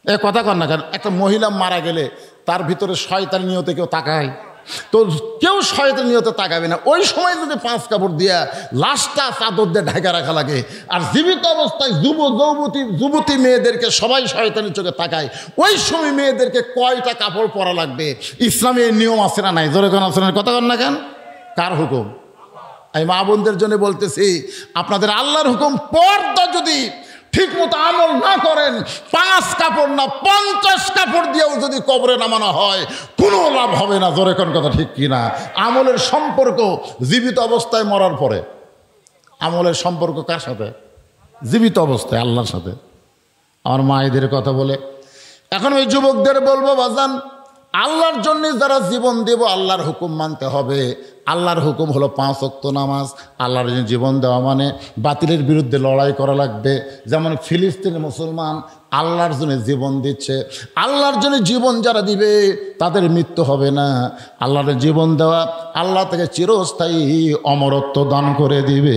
এ কথা কর না কেন? একটা মহিলা মারা গেলে তার ভিতরে শয়তানি নিয়তে কেউ তাকায়? তো কেউ শয়তানি নিয়তে তাকাবে না। ওই সময় যদি 5 কাপড় দিয়া লাশটা চাদর দিয়ে ঢাকা রাখা লাগে, আর জীবিত অবস্থায় যুবতী মেয়েদেরকে সবাই শয়তানি চোখে তাকায়, ওই সময় মেয়েদেরকে কয়টা কাপড় পরা লাগবে? ইসলামে এই নিয়ম আছে না নাই? জোরে কোন আছে না? কথা কন না কেন? কার হুকুম? আমি মা বোনদের জন্য বলতেছি, আপনাদের আল্লাহর হুকুম, পর্দা যদি ঠিক মতো আমল না করেন, 5 কাপড় না 50 কাপড় দিয়েও যদি কবরে নামানো হয়, কোনো লাভ হবে না। জোরে কোন কথা ঠিক কিনা? আমলের সম্পর্ক জীবিত অবস্থায় মরার পরে। আমলের সম্পর্ক কার সাথে? জীবিত অবস্থায় আল্লাহর সাথে। আমার মায়েদের কথা বলে এখন ওই যুবকদের বলবো, বাজান, আল্লাহর জন্য যারা জীবন দেব, আল্লাহর হুকুম মানতে হবে। আল্লাহর হুকুম হলো 5 ওয়াক্ত নামাজ। আল্লাহর জন্য জীবন দেওয়া মানে বাতিলের বিরুদ্ধে লড়াই করা লাগবে। যেমন ফিলিস্তিনের মুসলমান আল্লাহর জন্য জীবন দিচ্ছে। আল্লাহর জন্য জীবন যারা দিবে তাদের মৃত্যু হবে না। আল্লাহর জীবন দেওয়া আল্লাহ থেকে চিরস্থায়ী অমরত্ব দান করে দিবে।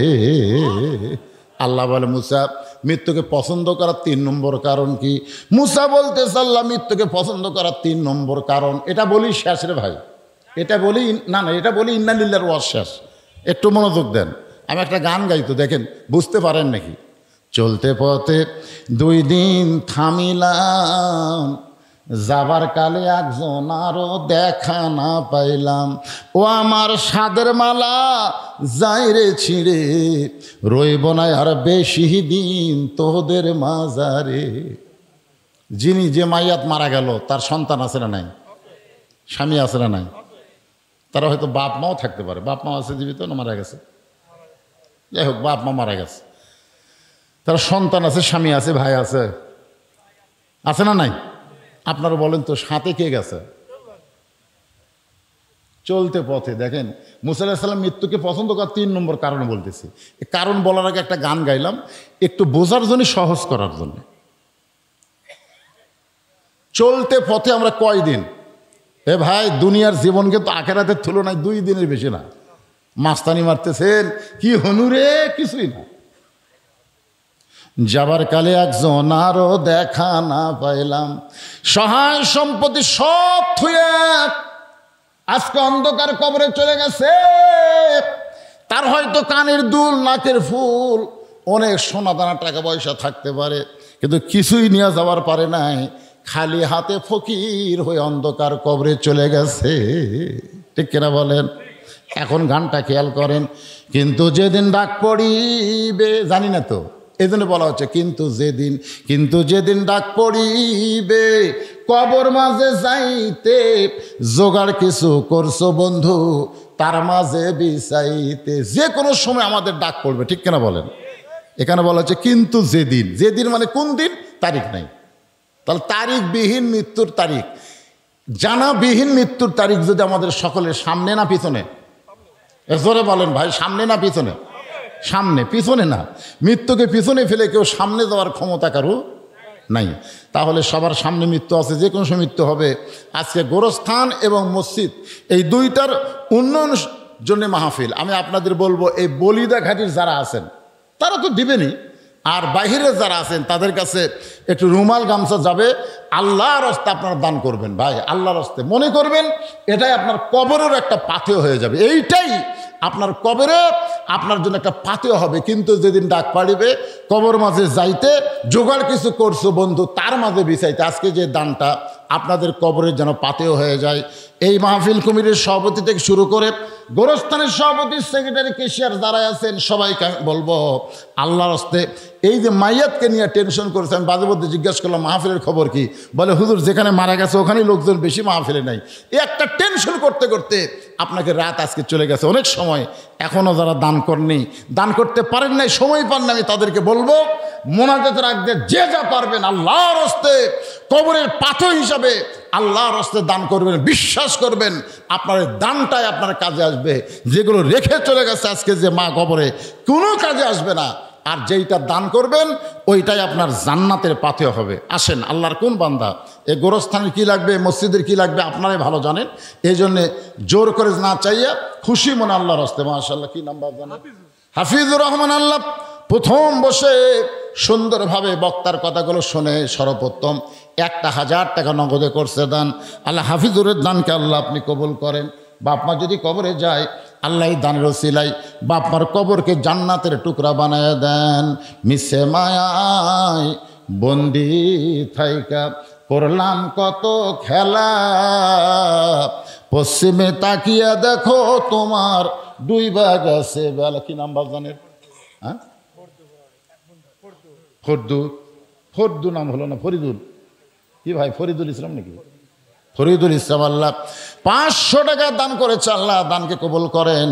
আল্লাহ বলে, মুসা, মৃত্যুকে পছন্দ করার 3 নম্বর কারণ কি? মুসা বলতেছে, আল্লাহ মৃত্যুকে পছন্দ করার 3 নম্বর কারণ। এটা বলি শেষ রে ভাই, এটা বলি না, এটা বলি ইন্না লিল্লাহির ওয়াজ শেষ। একটু মনোযোগ দেন। আমি একটা গান গাইতো, দেখেন বুঝতে পারেন নাকি? চলতে পথে 2 দিন থামিলাম, যাবার কালে একজন আরো দেখা না পাইলাম। ও আমার সাদের মালা যাই রে ছিঁড়ে, রইব না আর বেশি দিন তোদের মাজারে। যিনি যে মাইয়াত মারা গেল তার সন্তান আছে না নাই? স্বামী আছে না নাই? তারা হয়তো বাপ মাও থাকতে পারে। বাপ মা আছে জীবিত না মারা গেছে? যাই হোক, বাপ মা মারা গেছে, তার সন্তান আছে, স্বামী আছে, ভাই আছে, আছে না নাই? আপনারা বলেন তো, সাথে কে গেছে? চলতে পথে দেখেন মুসা আলাইহিস সালাম মৃত্যুকে পছন্দ করার 3 নম্বর কারণ বলতেছি। কারণ বলার আগে একটা গান গাইলাম একটু বোঝার জন্য, সহজ করার জন্য। চলতে পথে আমরা কয়দিন? এ ভাই, দুনিয়ার জীবন কিন্তু আখেরাতের তুলনায় 2 দিনের বেশি না। মাস্তানি মারতেছেন কি হনুরে? কিছুই না। যাবার কালে একজন আরো দেখা না পাইলাম, সহায় সম্পত্তি সব থুয়ে আজকে অন্ধকার কবরে চলে গেছে। তার হয়তো কানের দুল, নাকের ফুল, অনেক সোনা দানা টাকা পয়সা থাকতে পারে, কিন্তু কিছুই নিয়ে যাওয়ার পারে নাই। খালি হাতে ফকির হয়ে অন্ধকার কবরে চলে গেছে। ঠিক কিনা বলেন? এখন গানটা খেয়াল করেন, কিন্তু যেদিন ডাক পড়িবে, জানি না তো এই জন্য বলা হচ্ছে কিন্তু যেদিন ডাক পড়িবে, কবর মাঝে যাইতে জোগাড় কিছু করছো বন্ধু, তার মাঝে বিছাইতে। যে কোনো সময় আমাদের ডাক পড়বে। ঠিক কিনা বলেন? এখানে বলা হচ্ছে কিন্তু যেদিন মানে কোন দিন? তারিখ নাই। তাহলে তারিখবিহীন মৃত্যুর তারিখ, জানাবিহীন মৃত্যুর তারিখ যদি আমাদের সকলের সামনে না পিছনে? জোরে বলেন ভাই, সামনে না পিছনে? সামনে, পিছনে না। মৃত্যুকে পিছনে ফেলে কেউ সামনে যাওয়ার ক্ষমতা কারো নাই। তাহলে সবার সামনে মৃত্যু আছে, যে কোনো সময় মৃত্যু হবে। আজকে গোরস্থান এবং মসজিদ এই 2টার উন্নয়ন জন্য মাহফিল। আমি আপনাদের বলবো, এই বলিদা ঘাটির যারা আছেন তারা তো দিবেনই, আর বাহিরে যারা আছেন তাদের কাছে একটু রুমাল গামছা যাবে। আল্লাহর রাস্তায় আপনারা দান করবেন ভাই, আল্লাহর রাস্তায়। মনে করবেন এটাই আপনার কবরের একটা পাথেয় হয়ে যাবে। এইটাই আপনার কবরে আপনার জন্য একটা পাথেয় হবে। কিন্তু যেদিন ডাক পাড়িবে, কবর মাঝে যাইতে জোগাড় কিছু করছো বন্ধু, তার মাঝে বিছাইতে। আজকে যে দানটা আপনাদের কবরের যেন পাথেয় হয়ে যায়। এই মাহফিল কমিটির সভাপতি থেকে শুরু করে গোরস্থানের সভাপতি, সেক্রেটারি, কেশিয়ার যারা আছেন সবাইকে বলবো, আল্লাহর রাস্তায় এই যে মাইয়াতকে নিয়ে টেনশন করেছে। আমি বাজে মধ্যে জিজ্ঞাসা করলাম মাহফিলের খবর কি? বলে হুজুর যেখানে মারা গেছে ওখানেই লোকজন বেশি, মাহফিলে নাই। এই একটা টেনশন করতে করতে আপনাকে রাত আজকে চলে গেছে। অনেক সময় এখনও যারা দান করেননি, দান করতে পারেন নাই, সময় পান না, আমি তাদেরকে বলবো মোনাজাত রাখতে যে যা পারবেন আল্লাহর রাস্তায় কবরের পাথর হিসাবে আল্লাহর রাস্তায় দান করবেন। বিশ্বাস করবেন আপনার দানটাই আপনার কাজে আসবে। যেগুলো রেখে চলে গেছে আজকে যে মা কবরে, কোনো কাজে আসবে না। আর যেইটা দান করবেন ওইটাই আপনার জান্নাতের পাথেয় হবে। আসেন, আল্লাহর কোন বান্দা এই গোরস্থানের কী লাগবে, মসজিদের কী লাগবে আপনারাই ভালো জানেন। এই জন্যে জোর করে না চাইয়া খুশি মনে আল্লাহর রাস্তায়, মাশাআল্লাহ, কি নাম্বার জানেন? হাফিজুর রহমান আল্লাহ প্রথম বসে সুন্দরভাবে বক্তার কথাগুলো শুনে সর্বপ্রথম 1000 টাকা নগদে করছে দান। আল্লাহ হাফিজুরের দানকে আল্লাহ আপনি কবুল করেন। বাপ মা যদি কবরে যায়, আল্লাহ দানের ওসিলাই বাপ মার কবরকে জান্নাতের টুকরা বানায় দেন। মিশে মায়ায় বন্দি থাইকা করলাম কত খেলা, পশ্চিমে তাকিয়া দেখো তোমার ডুইবা গেছে বেলা। কি নাম বাজানের? হ্যাঁ, ফরদু। ফরদু নাম হলো না, ফরিদুল। কি ভাই, ফরিদুল ইসলাম নাকি? ফরিদুল ইসলাম। আল্লাহ 500 টাকা দান করেছে, আল্লাহ দানকে কবুল করেন।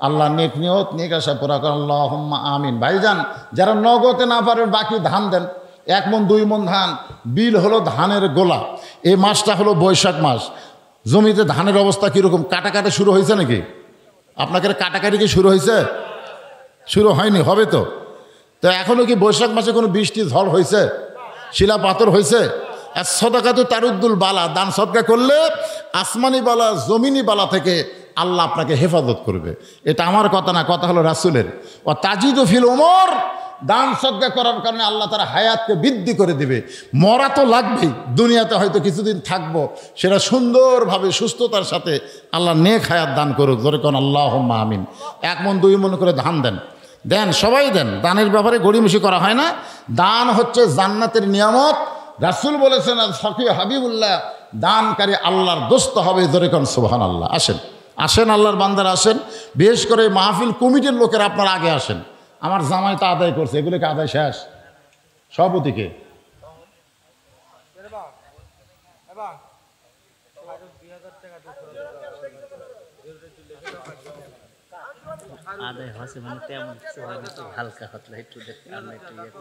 আল্লাহ নেক নিয়ত নেক আশা পুরা করেন। আল্লাহুম্মা আমিন। ভাইজান, যারা নগদে না পারেন বাকি ধান দেন। 1 মণ 2 মণ ধান। বিল হলো ধানের গোলা। এই মাসটা হলো বৈশাখ মাস। জমিতে ধানের অবস্থা কীরকম? কাটাকাটি শুরু হয়েছে নাকি? আপনাদের কাটাকাটি কি শুরু হয়েছে? শুরু হয়নি, হবে তো। তো এখনও কি বৈশাখ মাসে কোনো বৃষ্টি ঝড় হয়েছে? শিলা পাথর হয়েছে? আর সদকা তো তারুদ্দুল বালা, দান সদকা করলে আসমানি বালা জমিনি বালা থেকে আল্লাহ আপনাকে হেফাজত করবে। এটা আমার কথা না, কথা হলো রাসূলের। ও তাজিদু ফিল উমর, দান সদকা করার কারণে আল্লাহ তার হায়াতকে বৃদ্ধি করে দিবে। মরা তো লাগবেই, দুনিয়াতে হয়তো কিছুদিন থাকবো, সেটা সুন্দরভাবে সুস্থতার সাথে আল্লাহ নেক হায়াত দান করুক। ধরে কোন আল্লাহুম্মা আমিন। 1 মণ 2 মণ করে ধান দেন, দেন, সবাই দেন। দানের ব্যাপারে গড়িমসি করা হয় না। দান হচ্ছে জান্নাতের নিয়ামত। রাসূল বলেছেন, আর ফকি হাবিবুল্লাহ, দানকারী আল্লাহর দোস্ত হবে। ধরে কোন সুবহানাল্লাহ। আসেন, আসেন, আল্লাহর বান্দারা আসেন। বিশেষ করে মাহফিল কমিটির লোকেরা আপনারা আগে আসেন। আমার জামাই তো আদায় করছে, এগুলোকে আদায় শেষ। সভাপতিকে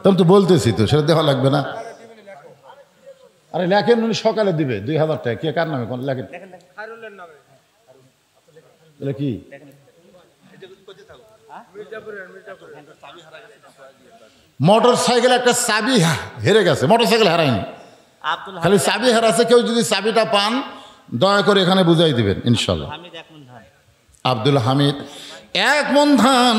তখন তো বলতেছি তো, সেটা দেওয়া লাগবে না। আরে লেখেন, উনি সকালে দিবে 2000 টাকা। কে কার নামে লেখেন? কি মোটর সাইকেল একটা চাবি হেরে গেছে, মোটর সাইকেল হারায়নি, খালি চাবি হারাছে। কেউ যদি চাবিটা পান দয়া করে এখানে বুঝাই দিবেন ইনশাল্লাহ। আব্দুল হামিদ 1 মণ ধান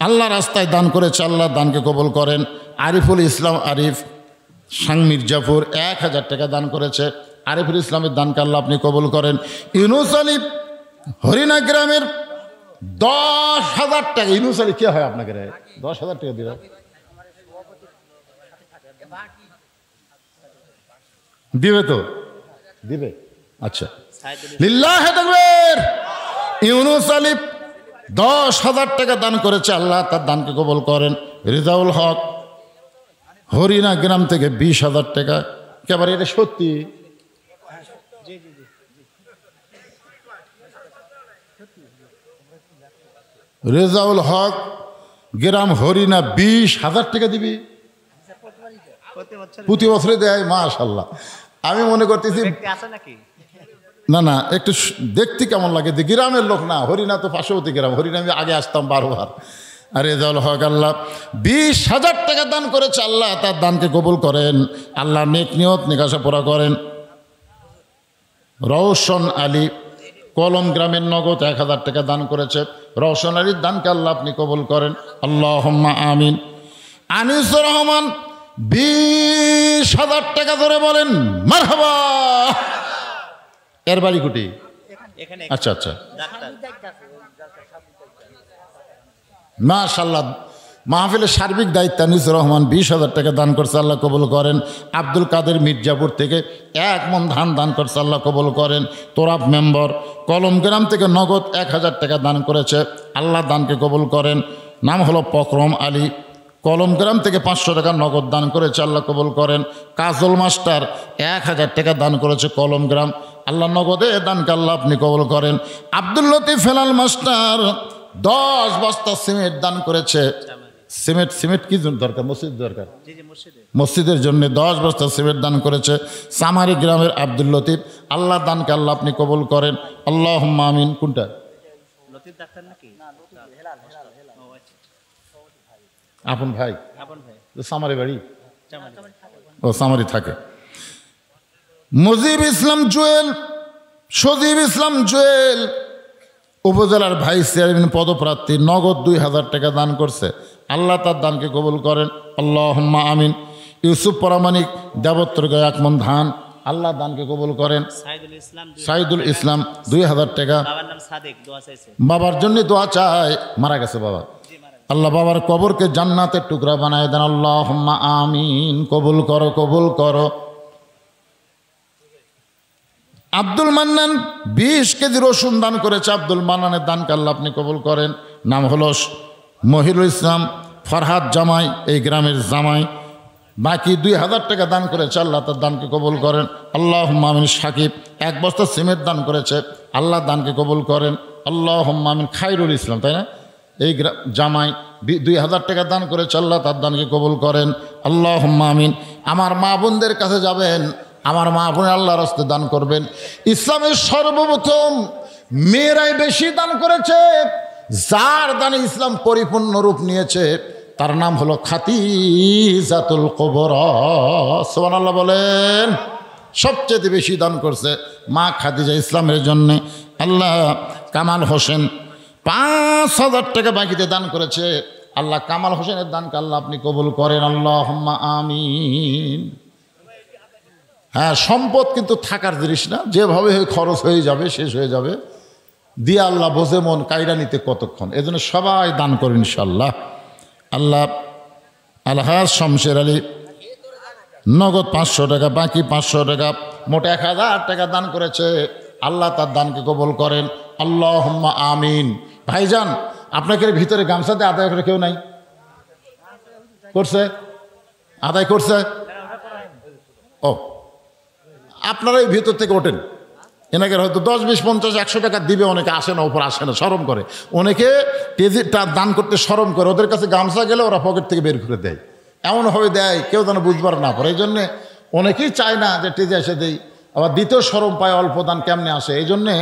আল্লাহ রাস্তায় দান করেছে, আল্লাহ দানকে কবুল করেন। আরিফুল ইসলাম আরিফ সাং মির্জাপুর 1000 টাকা দান করেছে। আরিফুল ইসলামের দানকে আল্লাহ আপনি কবুল করেন। ইউনুস আলী হরিণা গ্রামের 10,000 টাকা। ইউনুস আলী কে হয় আপনাকে? 10,000 টাকা দিল, দিবে তো? দিবে, আচ্ছা। লিল্লাহে তাকবীর। ইউনুস আলী 10,000 টাকা দান করেছে, আল্লাহ তার দানকে কবুল করেন। রিজাউল হক হরিণা গ্রাম থেকে 20,000 টাকা। একেবারে এটা সত্যি? রেজাউল হক গ্রাম হরিণা 20,000 টাকা দিবি? প্রতি বছরে দেয়, মাশাআল্লাহ। আমি মনে করতেছি না না, একটু দেখতে কেমন লাগে, গ্রামের লোক না। হরিণা তো পার্শ্ববর্তী গ্রাম, হরিণা আমি আগে আসতাম 12 বার। আর রেজাউল হক আল্লাহ 20,000 টাকা দান করেছে, আল্লাহ তার দানকে কবুল করেন। আল্লাহ নেক নিয়ত নিকাশা পুরা করেন। রওশন আলী কলম গ্রামের নগদ 1000 টাকা দান করেছে। রওশন আলীর দানকে আল্লাহ আপনি কবুল করেন। আল্লাহুম্মা আমিন। আনিসুর রহমান 20,000 টাকা ধরে বলেন মারহাবা। এর বাড়ি কুটি? আচ্ছা আচ্ছা, মাশাআল্লাহ। মাহফিলের সার্বিক দায়িত্ব আনিসুর রহমান 20,000 টাকা দান করছে, আল্লাহ কবুল করেন। আব্দুল কাদের মির্জাপুর থেকে 1 মণ ধান দান করছে, আল্লাহ কবুল করেন। তোরাব মেম্বার কলম গ্রাম থেকে নগদ 1000 টাকা দান করেছে, আল্লাহ দানকে কবুল করেন। নাম হলো পকরম আলী, কলম গ্রাম থেকে 500 টাকা নগদ দান করেছে, আল্লাহ কবুল করেন। কাজল মাস্টার 1000 টাকা দান করেছে কলম গ্রাম, আল্লাহ নগদে দানকে আল্লাহ আপনি কবুল করেন। আব্দুল লতিফ ফেলাল মাস্টার 10 বস্তা সিমেন্ট দান করেছে। সিমেন্ট কি দরকার? মসজিদ দরকার, মসজিদের জন্য 10 বস্তা সিমেন্ট দান করেছে। সামারি গ্রামের আব্দুল লতিফ, আল্লাহ দানকে আল্লাহ আপনি কবুল করেন। আল্লাহুম্মা আমিন। কোনটা? আপন ভাই, সামারি বাড়ি? ও সামারি থাকে। মুজিব ইসলাম জুয়েল, সজীব ইসলাম জুয়েল উপজেলার ভাইস চেয়ারম্যান পদপ্রার্থী, নগদ 2000 টাকা দান করছে, আল্লাহ তার দানকে কবুল করেন। আল্লাহুম্মা আমিন। ইউসুফ পরামানিক দেবত্রগায় 1 মণ ধান, আল্লাহ দানকে কবুল করেন। সাইদুল ইসলাম 2000 টাকা। বাবার জন্য দোয়া চাই, মারা গেছে বাবা। আল্লাহ বাবার কবরকে জান্নাতের টুকরা বানায় দেন, আল্লাহুম্মা আমিন। কবুল করো, কবুল করো। আব্দুল মান্নান 20 কেজি রসুন দান করেছে। আব্দুল মান্নানের দানকে আল্লাহ আপনি কবুল করেন। নাম হলো মহিরুল ইসলাম ফরহাদ জামাই, এই গ্রামের জামাই। বাকি 2000 টাকা দান করেছে, আল্লাহ তার দানকে কবুল করেন। আল্লাহুম্মা আমিন। সাকিব 1 বস্তা সিমেন্ট দান করেছে, আল্লাহ দানকে কবুল করেন। আল্লাহুম্মা আমিন। খায়রুল ইসলাম, তাই না, এই জামাই 2000 টাকা দান করেছে, আল্লাহ তার দানকে কবুল করেন। আল্লাহুম্মা আমিন। আমার মা বোনদের কাছে যাবেন, আমার মা বোনের আল্লাহর রাস্তে দান করবেন। ইসলামের সর্বপ্রথম মেয়েরাই বেশি দান করেছে। যার দানে ইসলাম পরিপূর্ণ রূপ নিয়েছে তার নাম হলো খাদিজাতুল কুবরা। সুবহানাল্লাহ বলেন। সবচেয়ে বেশি দান করছে মা খাদিজা ইসলামের জন্য। আল্লাহ কামাল হোসেন 5000 টাকা বাকিতে দান করেছে, আল্লাহ কামাল হোসেনের দানকে আল্লাহ আপনি কবুল করেন। আল্লাহুম্মা আমিন। হ্যাঁ, সম্পদ কিন্তু থাকার জিনিস না, যেভাবে খরচ হয়ে যাবে, শেষ হয়ে যাবে। দিয়ে আল্লাহ বোঝে মন কায়রা নিতে কতক্ষণ। এজন্য সবাই দান করেন ইনশাআল্লাহ। আল্লাহ আলহাজ শমশের আলী নগদ 500 টাকা, বাকি 500 টাকা, মোট 1000 টাকা দান করেছে, আল্লাহ তার দানকে কবুল করেন। আল্লাহুম্মা আমিন। ভাইজান, আপনাকে ভিতরে গামছাতে আদায় করে কেউ নাই? করছে? আদায় করছে? ও, আপনারা এই ভিতর থেকে ওঠেন। এনাকে হয়তো 10, 20, 50, 100 টাকা দিবে, অনেকে আসে না, ওপর আসে না, শরম করে। অনেকে কেজিটা দান করতে শরম করে, ওদের কাছে গামছা গেলে ওরা পকেট থেকে বের করে দেয়, এমনভাবে দেয় কেউ যেন বুঝবার না পারে। এই জন্যে অনেকেই চায় না যে টেজে এসে দেই, আবার দ্বিতীয় শরম পায় অল্প দান কেমনে আসে। এই জন্যে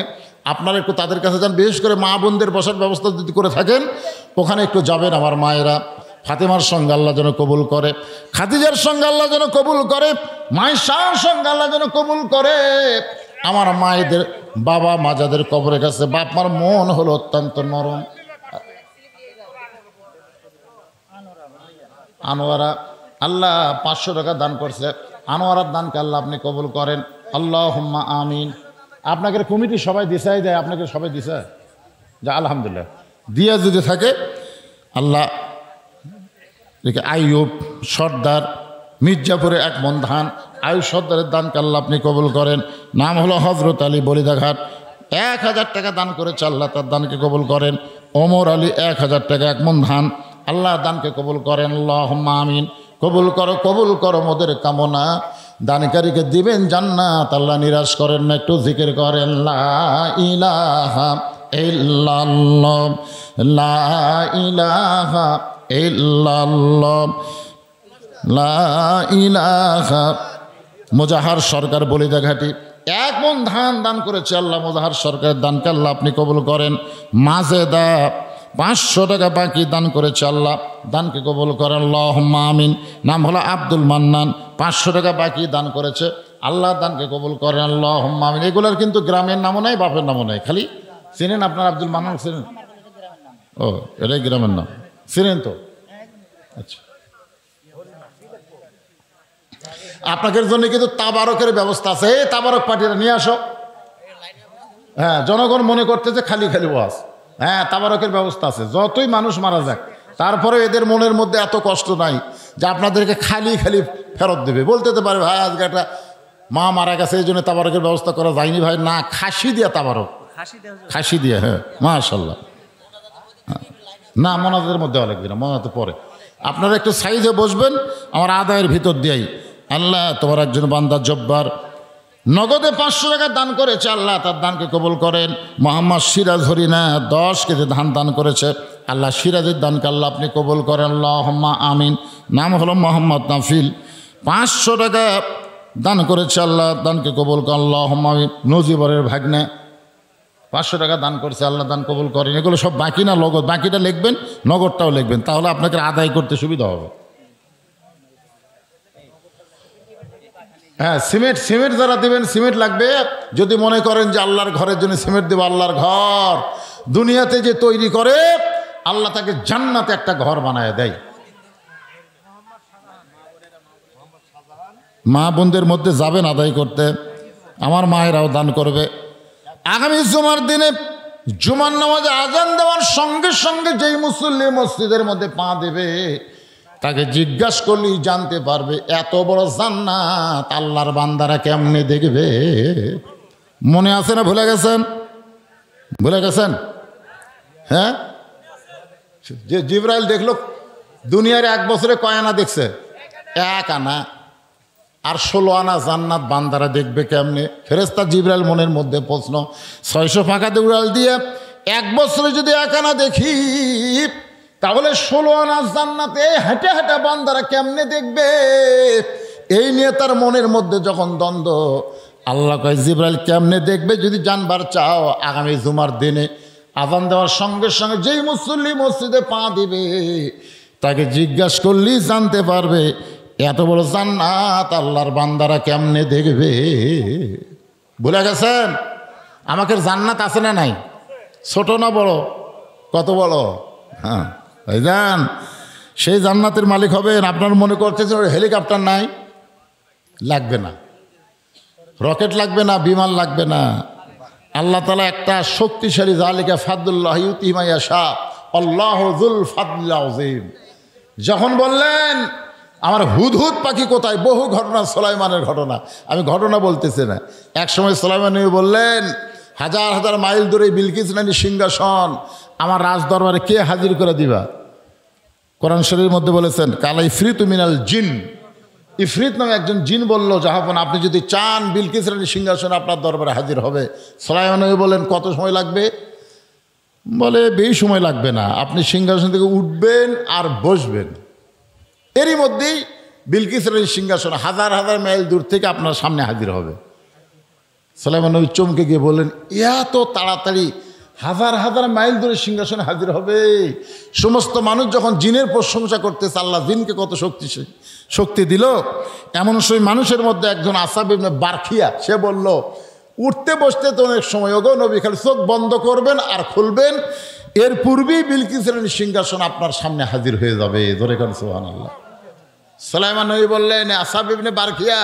আপনারা একটু তাদের কাছে যান, বিশেষ করে মা বোনদের বসার ব্যবস্থা যদি করে থাকেন ওখানে একটু যাবেন। আমার মায়েরা ফাতেমার সঙ্গে আল্লাহ যেন কবুল করে, খাদিজার সঙ্গে আল্লাহ যেন কবুল করে, মায়েশার সঙ্গে আল্লাহ যেন কবুল করে। আমার মায়েদের বাবা মা যাদের কবরের কাছে, বাপ মার মন হলো অত্যন্ত নরম। আনোয়ারা আল্লাহ 500 টাকা দান করছে, আনোয়ারার দানকে আল্লাহ আপনি কবুল করেন। আল্লাহুম্মা আমিন। আপনাকে কমিটি সবাই দিশাই দেয়, আপনাকে সবাই দিশা যা, আলহামদুলিল্লাহ। দিয়া যদি থাকে আল্লাহ দেখে আইয়ুব সর্দার মির্জাপুরে 1 মণ ধান, আইয়ুব সর্দারের দানকে আল্লাহ আপনি কবুল করেন। নাম হলো হজরত আলী বলিদাঘাট, 1000 টাকা দান করেছে, আল্লাহ তার দানকে কবুল করেন। ওমর আলী 1000 টাকা 1 মণ ধান, আল্লাহ দানকে কবুল করেন। আল্লাহুম্মা আমিন। কবুল করো, কবুল করো মোদের কামনা, দানকারীকে দিবেন জান্নাত, আল্লাহ নিরাশ করেন না। একটু জিকির করেন লা ইলাহা ইল্লাল্লাহ, লা ইলাহা ইল্লাল্লাহ, লা ইলাহা। মোজাহার সরকার বলিদাঘাটি 1 মণ ধান দান করেছে, আল্লাহ মোজাহার সরকারের দানকে আল্লাহ আপনি কবুল করেন। মাজেদা 500 টাকা বাকি দান করেছে, আল্লাহ দানকে কবুল করেন। আল্লাহুম্মা আমিন। নাম হলো আব্দুল মান্নান 500 টাকা বাকি দান করেছে, আল্লাহ দানকে কবুল করেন। আল্লাহুম্মা আমিন। এগুলোর কিন্তু গ্রামের নামও নাই, বাপের নামও নাই, খালি চিনেন আপনার আব্দুল মান্নান, চিনেন? ও, এটাই গ্রামের নাম, চিনেন তো? আচ্ছা, আপনাদের জন্য কিন্তু তাবারকের ব্যবস্থা আছে। এই তাবারক পার্টিরা নিয়ে আসো। হ্যাঁ, জনগণ মনে করতে যে খালি খালি ওয়াজ। হ্যাঁ, তাবারকের ব্যবস্থা আছে। যতই মানুষ মারা যাক, তারপরে এদের মনের মধ্যে এত কষ্ট নাই যে আপনাদেরকে খালি খালি ফেরত দেবে। বলতে তো পারে ভাই আজকে একটা মা মারা গেছে, এই জন্য তাবারকের ব্যবস্থা করা যায়নি। ভাই না, খাসি দিয়া তাবারক, খাসি দিয়া। হ্যাঁ, মাশাআল্লাহ। না, মনাদের মধ্যে অনেক দিন, মনাতে পরে আপনারা একটু সাইজে বসবেন আমার আদায়ের ভিতর দিয়েই। আল্লাহ তোমার একজন বান্দা জব্বার নগদে 500 টাকা দান করেছে, আল্লাহ তার দানকে কবুল করেন। মোহাম্মদ সিরাজ হরিনা 10 কেজি ধান দান করেছে, আল্লাহ সিরাজের দানকে আল্লাহ আপনি কবুল করেন। আল্লাহুম্মা আমিন। নাম হলো মোহাম্মদ নাফিল 500 টাকা দান করেছে, আল্লাহ দানকে কবুল করেন। আল্লাহুম্মা আমিন। নজিবরের ভাগ্নে 500 টাকা দান করেছে, আল্লাহ দান কবুল করেন। এগুলো সব বাকি না, নগদ। বাকিটা লিখবেন, নগদটাও লিখবেন, তাহলে আপনাকে আদায় করতে সুবিধা হবে। হ্যাঁ, সিমেন্ট যারা দেবেন, সিমেন্ট লাগবে। যদি মনে করেন যে আল্লাহর ঘরের জন্য সিমেন্ট দেবো, আল্লাহর ঘর দুনিয়াতে যে তৈরি করে আল্লাহ তাকে জান্নাতে একটা ঘর বানায় দেয়। মা বোনদের মধ্যে যাবেন আদায় করতে, আমার মায়েরাও দান করবে। আগামী জুমার দিনে জুমার নামাজে আজান দেওয়ার সঙ্গে সঙ্গে যেই মুসল্লি মসজিদের মধ্যে পা দেবে তাকে জিজ্ঞাসা করলেই জানতে পারবে এত বড় জান্নাত আল্লাহর বান্দারা কেমনে দেখবে। মনে আছে না ভুলে গেছেন? ভুলে গেছেন? হ্যাঁ, যে জিবরাইল দেখলো দুনিয়ার 1 বছরে কয় আনা দেখছে? 1 আনা। আর 16 আনা জান্নাত বান্দারা দেখবে কেমনে? ফেরেশতা জিবরাইল মনের মধ্যে প্রশ্ন, 600 ফাঁকা দেউড়াল দিয়ে 1 বছরে যদি 1 আনা দেখি তাহলে 16 আনা জান্নাতে হেঁটে হেঁটে বান্দারা কেমনে দেখবে? এই নিয়ে তার মনের মধ্যে যখন দ্বন্দ্ব, আল্লাহ কয় জিবরাইল কেমনে দেখবে যদি জানবার চাও, আগামী জুমার দিনে আজান দেওয়ার সঙ্গে সঙ্গে যেই মুসল্লি মসজিদে পা দিবে তাকে জিজ্ঞাসা করলেই জানতে পারবে এত বড় জান্নাত আল্লাহর বান্দারা কেমনে দেখবে। ভুলে গেছেন? আমাকে জান্নাত আছে না নাই? ছোট না বড়? কত বড়? হ্যাঁ ভাইজান, সেই জান্নাতের মালিক হবেন। আপনার মনে করতেছেন হেলিকপ্টার নাই, লাগবে না, রকেট লাগবে না, বিমান লাগবে না। আল্লাহ তাআলা একটা শক্তিশালী, যালিকা ফাদলুল্লাহি ইউতিহি মান ইয়াশা আল্লাহু যুল ফাদলিল আযীম। যখন বললেন আমার হুদহুদ পাখি কোথায়, বহু ঘটনা, সুলাইমানের ঘটনা, আমি ঘটনা বলতেছি না। এক সময় সুলাইমান নবী বললেন, হাজার হাজার মাইল দূরে বিলকিস রানীর সিংহাসন আমার রাজ দরবারে কে হাজির করে দিবা? কোরআন শরীফের মধ্যে বলেছেন কালা ইফরিতু মিনাল জিন, ইফরিত নামে একজন জিন বলল, জাহাপন আপনি যদি চান বিলকিস রানীর সিংহাসন আপনার দরবারে হাজির হবে। সুলাইমান নবী বলেন কত সময় লাগবে? বলে বেশি সময় লাগবে না, আপনি সিংহাসন থেকে উঠবেন আর বসবেন, এরই মধ্যেই বিলকিস রানীর সিংহাসন হাজার হাজার মাইল দূর থেকে আপনার সামনে হাজির হবে। সুলাইমান নবী চমকে গিয়ে বললেন, এত তাড়াতাড়ি হাজার হাজার মাইল দূরে সিংহাসনে হাজির হবে? সমস্ত মানুষ যখন জিনের প্রশংসা করতেছে, আল্লাহ জিনকে কত শক্তি দিল, এমন সেই মানুষের মধ্যে একজন আসাব ইবনে বারখিয়া, সে বলল উঠতে বসতে তো অনেক সময়, ওগো নবী খালি চোখ বন্ধ করবেন আর খুলবেন, এর পূর্বেই বিলকিস রানীর সিংহাসন আপনার সামনে হাজির হয়ে যাবে। ধরে কারণ সুবহানাল্লাহ। সুলাইমান নবী বললেন, আসাব ইবনে বারখিয়া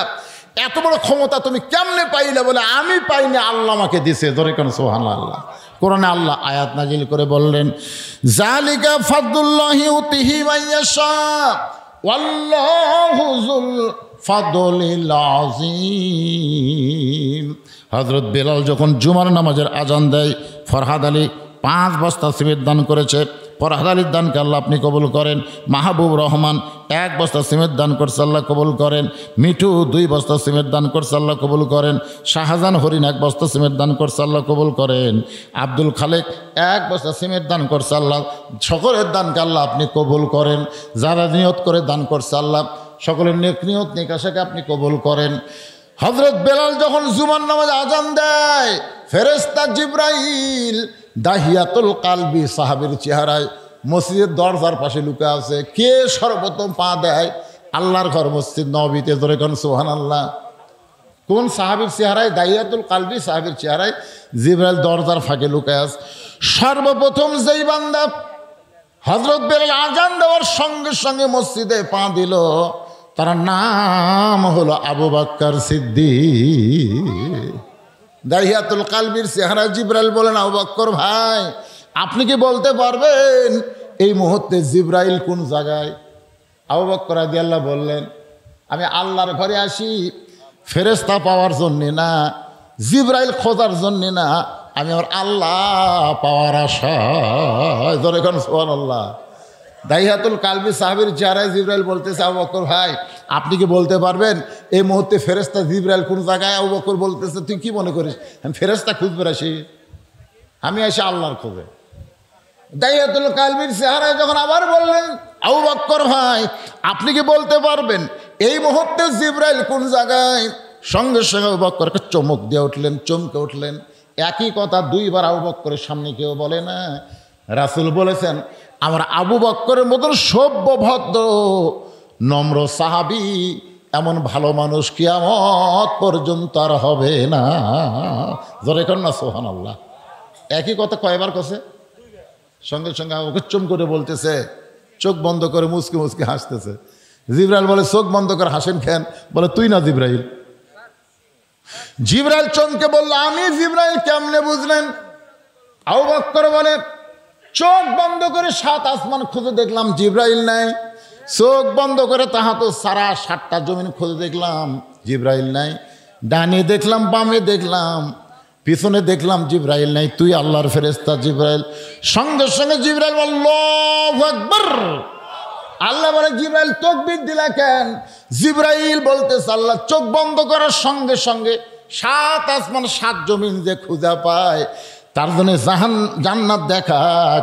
এত বড় ক্ষমতা তুমি কেমনে পাইলে? বলে আমি পাইনি, আল্লাহ আমাকে দিছে। ধরে কারণ সুবহানাল্লাহ। কোরআনে আল্লাহ আয়াত নাজিল করে বললেন, যালিকা ফাদলুল্লাহি ইউতিহি মান ইয়াশা ওয়াল্লাহু যুল ফাদলিল আযীম। হযরত বেলাল যখন জুমার নামাজের আজান দেয়, ফরহাদ আলী 5 বস্তা সিমেন্ট দান করেছে, ফরহাদ আলীর দানকে আল্লাহ আপনি কবুল করেন। মাহবুব রহমান 1 বস্তা সিমেন্ট দান করছে, আল্লাহ কবুল করেন। মিঠু 2 বস্তা সিমেন্ট দান করছে, আল্লাহ কবুল করেন। শাহজাহান হরিণ 1 বস্তা সিমেন্ট দান করছে, আল্লাহ কবুল করেন। আব্দুল খালেক 1 বস্তা সিমেন্ট দান করছে, আল্লাহ সকলের দানকে আল্লাহ আপনি কবুল করেন। যারা নিয়ত করে দান করছে, আল্লাহ সকলের নিয়ত নিকাশাকে আপনি কবুল করেন। হযরত বেলাল যখন জুমার নামাজ আজান দেয়, ফেরেশতা জিবরাইল দাহিয়াতুল কালবি সাহাবীর চেহারায় মসজিদের দরজার পাশে লুকে আছে। কে সর্বপ্রথম পা দেয়? আল্লাহর ঘর মসজিদ নববীতে। ধরে কোন সুবহানাল্লাহ। কোন সাহাবীর চেহারায়? দাহিয়াতুল কালবি সাহাবীর চেহারায় জিবরাইল দরজার ফাঁকে লুকে আছে। সর্বপ্রথম যেই বান্দা হযরত বেলাল আজান দেওয়ার সঙ্গে সঙ্গে মসজিদে পা দিল, তার নাম হলো আবু বকর সিদ্দিক। দাহিয়াতুল কালবির চেহারা জিবরাইল বলেন, আবু বকর ভাই আপনি কি বলতে পারবেন এই মুহূর্তে জিবরাইল কোন জায়গায়? আবু বকর রাদিয়াল্লাহু বললেন, আমি আল্লাহর ঘরে আসি ফেরেশতা পাওয়ার জন্যে না, জিবরাইল খোঁজার জন্যে না, আমি আমার আল্লাহ পাওয়ার আশায়। ধরে কোন সুবহানাল্লাহ। দাহিয়াতুল কালবি সাহাবীর চেহারায় জিবরাইল বলতেছে, আবু বকর ভাই আপনি কি বলতে পারবেন এই মুহূর্তে ফেরেশতা জিবরাইল কোন জায়গায়? আবু বকর বলতেছে, তুই কি মনে করিস আমি ফেরেশতা খুঁজবে আসি? আমি আসি আল্লাহর খোঁজে। দাহিয়াতুল কালবির চেহারায় যখন আবার বললেন, আবু বকর ভাই আপনি কি বলতে পারবেন এই মুহূর্তে জিবরাইল কোন জায়গায়? সঙ্গে সঙ্গে আবু বকরকে চমক দিয়ে উঠলেন, চমকে উঠলেন। একই কথা 2 বার আবু বকরের সামনে কেউ বলে না। রাসূল বলেছেন, আমার আবু বকরের মতন সভ্য ভদ্র নম্র সাহাবী এমন ভালো মানুষ কিয়ামত পর্যন্ত আর হবে না। জোরে কর না সুবহানাল্লাহ। একই কথা কয়বার কছে? সঙ্গে সঙ্গে ওকে চুম করে বলতেছে, চোখ বন্ধ করে মুচকি মুচকি হাসতেছে। জিবরাইল বলে চোখ বন্ধ করে হাসেন কেন? বলে তুই না জিবরাইল। জিবরাইল চমকে বলল আমি জিবরাইল, কেমনে বুঝলেন? আবু বকর বলে চোখ বন্ধ করে 7 আসমান খুঁজে দেখলাম জিবরাইল নাই। চোখ বন্ধ করে তাহা তো সারা 7টা জমিন খুঁজে দেখলাম জিবরাইল নাই। ডানে দেখলাম, বামে দেখলাম, পিছনে দেখলাম, জিবরাইল নাই। তুই আল্লাহর ফেরেশতা জিবরাইল। সঙ্গে সঙ্গে জিবরাইল আল্লাহু আকবার। আল্লাহ বলে জিবরাইল তাকবীর দিলা কেন? জিবরাইল বলতেছে আল্লাহ চোখ বন্ধ করার সঙ্গে সঙ্গে 7 আসমান 7 জমিন যে খুঁজে পায় তার জন্য জান্নাত দেখা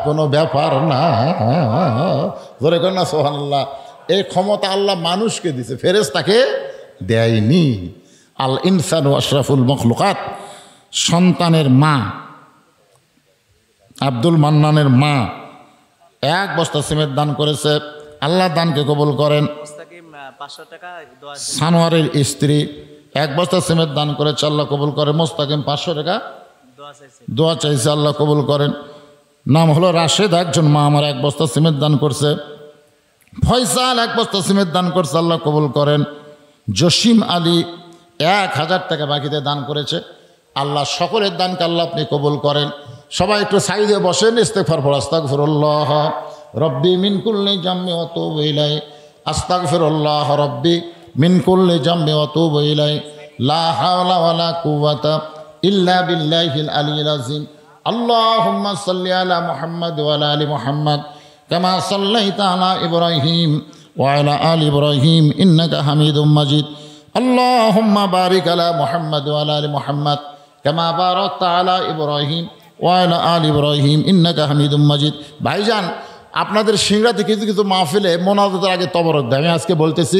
কোনো ব্যাপার না। ধরে কর না সুবহানাল্লাহ। এই ক্ষমতা আল্লাহ মানুষকে দিছে, ফেরেশতাকে দেয়নি। আল ইনসানু আশরাফুল মখলুকাত। সন্তানের মা, আব্দুল মান্নানের মা 1 বস্তা সিমেন্ট দান করেছে। আল্লাহ দানকে কবুল করেন। সানোয়ারের স্ত্রী 1 বস্তা সিমেন্ট দান করেছে, আল্লাহ কবুল করেন। মোস্তাকিম 500 টাকা দোয়া চাইছে, আল্লাহ কবুল করেন। নাম হলো রাশেদ, একজন মা আমার 1 বস্তা সিমেন্ট দান করছে। ফয়সাল 1 বস্তা সিমেন্ট দান করছে, আল্লাহ কবুল করেন। জসিম আলী 1000 টাকা বাকিতে দান করেছে। আল্লাহ সকলের দানকে আল্লাহ আপনি কবুল করেন। সবাই একটু সাইডে বসেন, ইস্তেগফার পড়ো। আস্তাগফিরুল্লাহ রব্বি মিন কুল্লি জামমি ওয়া তুবু ইলাই। আস্তাগফিরুল্লাহ রব্বি মিন কুল্লি জামমি ওয়া তুবু ইলাই। লা হাওলা ওয়ালা কুওয়াতা ইল্লা বিল্লাহিল আলিয়্যিল আযীম। আল্লাহুম্মা সাল্লি আলা মুহাম্মাদ ওয়া আলা আলি মুহাম্মাদ কামা সাল্লাইতা আলা ইব্রাহিম ওয়া আলা আলি ইব্রাহিম ইন্নাকা হামিদুম মাজিদ। আল্লাহুম্মা বারিক আলা মুহাম্মাদ ওয়া আলা আলি মুহাম্মাদ কামা বারাকতা আলা ইব্রাহিম ওয়া আলা আলি ইব্রাহিম ইন্নাকা হামিদুম মাজিদ। ভাইজান, আপনাদের সিংড়াতে কিছু কিছু মাহফিলে মোনাজাতের আগে তবরক দেয়। আমি আজকে বলতেছি